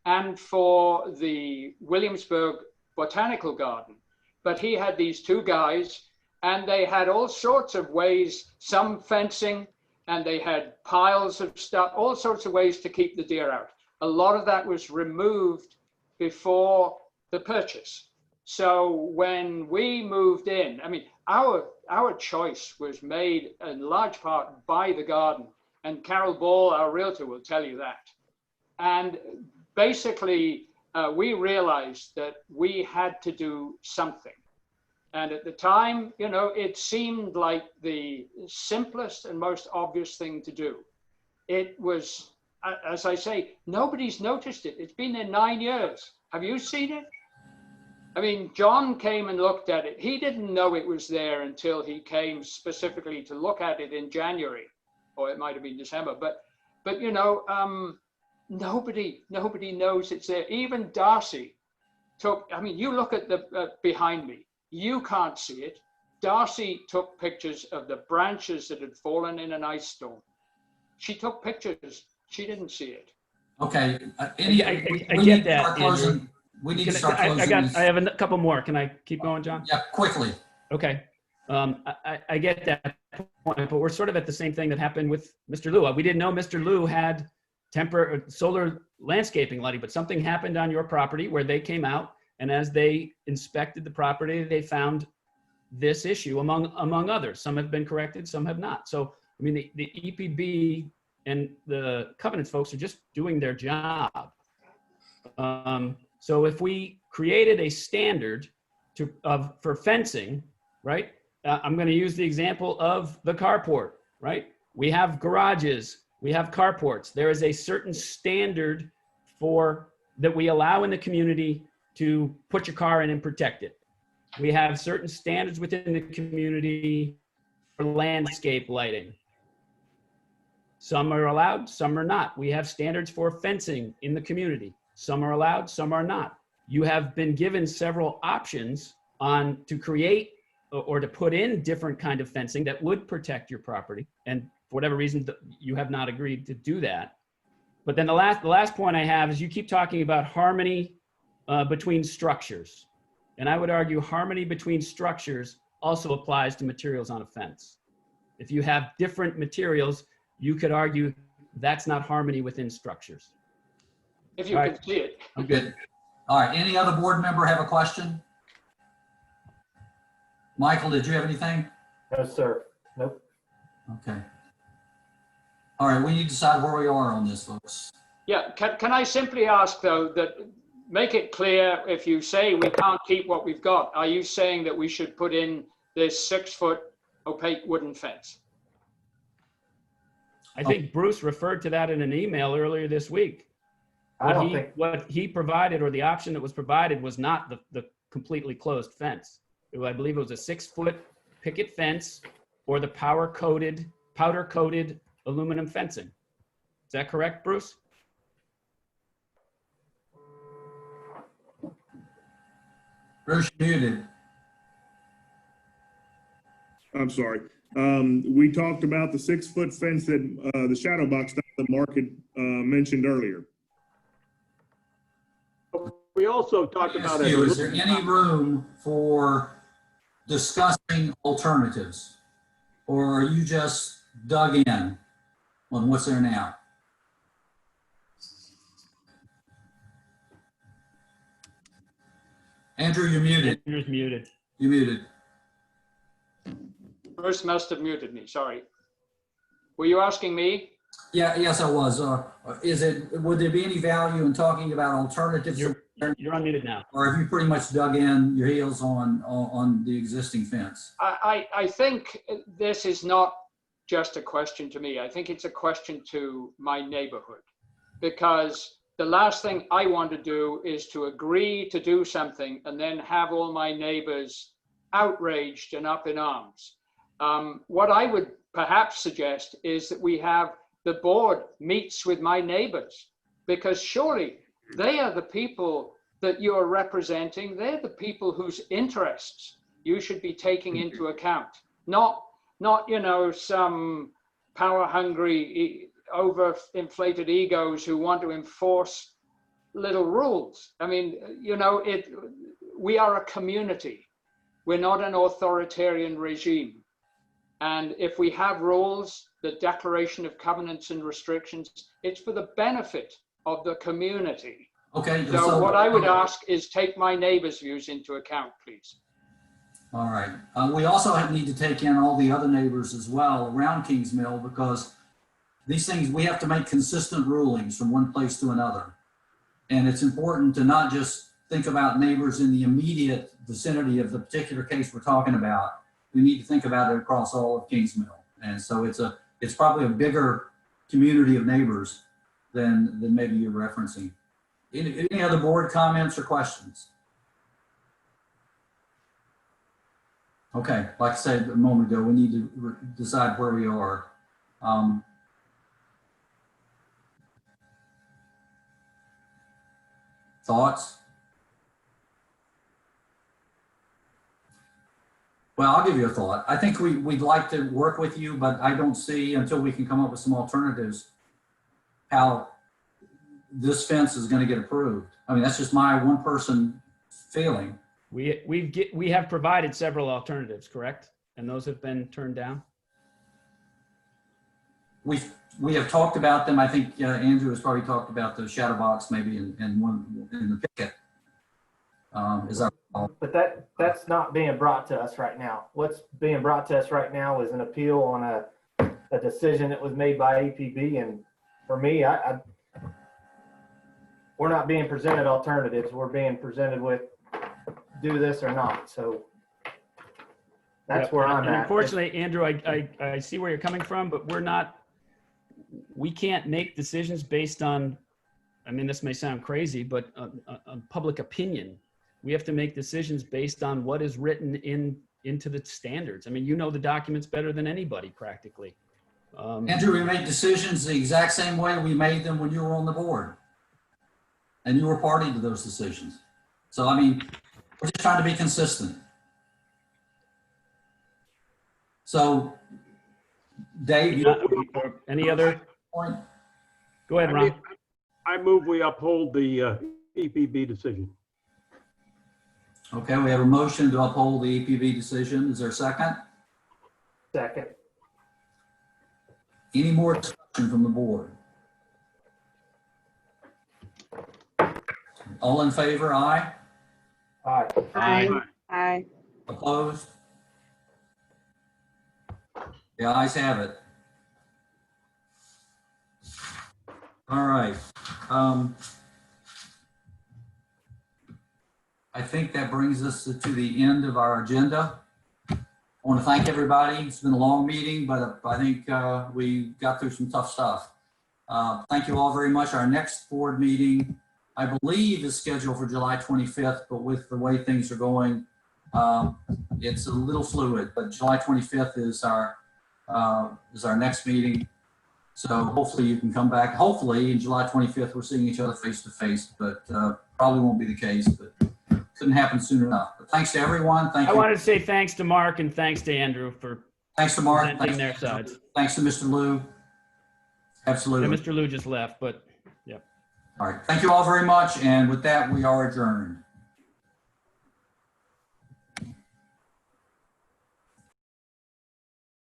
and for the Williamsburg Botanical Garden. But he had these 2 guys, and they had all sorts of ways, some fencing, and they had piles of stuff, all sorts of ways to keep the deer out. A lot of that was removed before the purchase. So when we moved in, I mean, our choice was made in large part by the garden, and Carol Ball, our realtor, will tell you that. And basically, we realized that we had to do something. And at the time, you know, it seemed like the simplest and most obvious thing to do. It was, as I say, nobody's noticed it. It's been there 9 years. Have you seen it? I mean, John came and looked at it. He didn't know it was there until he came specifically to look at it in January, or it might have been December. But you know, nobody knows it's there. Even Darcy took, I mean, you look at the behind me. You can't see it. Darcy took pictures of the branches that had fallen in an ice storm. She took pictures. She didn't see it. Okay. I get that. We need to start closing. I have a couple more. Can I keep going, John? Yeah, quickly. Okay. I get that point, but we're sort of at the same thing that happened with Mr. Liu. We didn't know Mr. Liu had solar landscaping lighting, but something happened on your property where they came out, and as they inspected the property, they found this issue among others. Some have been corrected, some have not. So, I mean, the EPB and the covenants folks are just doing their job. So if we created a standard for fencing, right? I'm going to use the example of the carport, right? We have garages, we have carports. There is a certain standard that we allow in the community to put your car in and protect it. We have certain standards within the community for landscape lighting. Some are allowed, some are not. We have standards for fencing in the community. Some are allowed, some are not. You have been given several options to create or to put in different kind of fencing that would protect your property. And for whatever reason, you have not agreed to do that. But then the last point I have is you keep talking about harmony between structures. And I would argue harmony between structures also applies to materials on a fence. If you have different materials, you could argue that's not harmony within structures. If you can see it. I'm good. All right, any other board member have a question? Michael, did you have anything? No, sir. Nope. Okay. All right, we need to decide where we are on this, folks. Yeah, can I simply ask though, that make it clear, if you say we can't keep what we've got, are you saying that we should put in this 6-foot opaque wooden fence? I think Bruce referred to that in an email earlier this week. What he provided, or the option that was provided, was not the completely closed fence. I believe it was a 6-foot picket fence or the powder-coated aluminum fencing. Is that correct, Bruce? Bruce, muted. I'm sorry. We talked about the 6-foot fence that the shadow box that Mark had mentioned earlier. We also talked about it. Is there any room for discussing alternatives? Or are you just dug in on what's there now? Andrew, you're muted. Andrew's muted. You're muted. Bruce must have muted me, sorry. Were you asking me? Yeah, yes, I was. Would there be any value in talking about alternatives? You're unmuted now. Or have you pretty much dug in your heels on the existing fence? I think this is not just a question to me. I think it's a question to my neighborhood, because the last thing I want to do is to agree to do something and then have all my neighbors outraged and up in arms. What I would perhaps suggest is that we have the board meets with my neighbors, because surely they are the people that you're representing. They're the people whose interests you should be taking into account, not some power-hungry, overinflated egos who want to enforce little rules. I mean, we are a community. We're not an authoritarian regime. And if we have rules, the declaration of covenants and restrictions, it's for the benefit of the community. Okay. So what I would ask is take my neighbors' views into account, please. All right. We also need to take in all the other neighbors as well around Kings Mill, because these things, we have to make consistent rulings from one place to another. And it's important to not just think about neighbors in the immediate vicinity of the particular case we're talking about. We need to think about it across all of Kings Mill. And so it's probably a bigger community of neighbors than maybe you're referencing. Any other board comments or questions? Okay, like I said a moment ago, we need to decide where we are. Thoughts? Well, I'll give you a thought. I think we'd like to work with you, but I don't see, until we can come up with some alternatives, how this fence is going to get approved. I mean, that's just my one person feeling. We have provided several alternatives, correct? And those have been turned down? We have talked about them. I think Andrew has probably talked about the shadow box maybe and one in the picket. But that's not being brought to us right now. What's being brought to us right now is an appeal on a decision that was made by EPB. And for me, we're not being presented alternatives. We're being presented with do this or not. So that's Yep. where I'm And at. unfortunately, Andrew, I see where you're coming from, but we can't make decisions based on, I mean, this may sound crazy, but on public opinion. We have to make decisions based on what is written into the standards. I mean, you know the documents better than anybody practically. Andrew, we made decisions the exact same way we made them when you were on the board. And you were party to those decisions. So, I mean, we're just trying to be consistent. So, Dave, Any other? point? Go ahead, Ron. I move we uphold the EPB decision. Okay, we have a motion to uphold the EPB decision. Is there a second? Second. Any more discussion from the board? All in favor, aye? Aye. Aye. Aye. Opposed? The ayes have it. All right. I think that brings us to the end of our agenda. I want to thank everybody. It's been a long meeting, but I think we got through some tough stuff. Thank you all very much. Our next board meeting, I believe, is scheduled for July 25th, but with the way things are going, it's a little fluid, but July 25th is our next meeting. So hopefully you can come back. Hopefully in July 25th, we're seeing each other face to face, but probably won't be the case, but couldn't happen soon enough. But thanks to everyone. Thank you. I wanted to say thanks to Mark and thanks to Andrew for Thanks to Mark. presenting their sides. Thanks to Mr. Liu. Absolutely. And Mr. Liu just left, but All right. Thank you all very much. And with that, we are adjourned.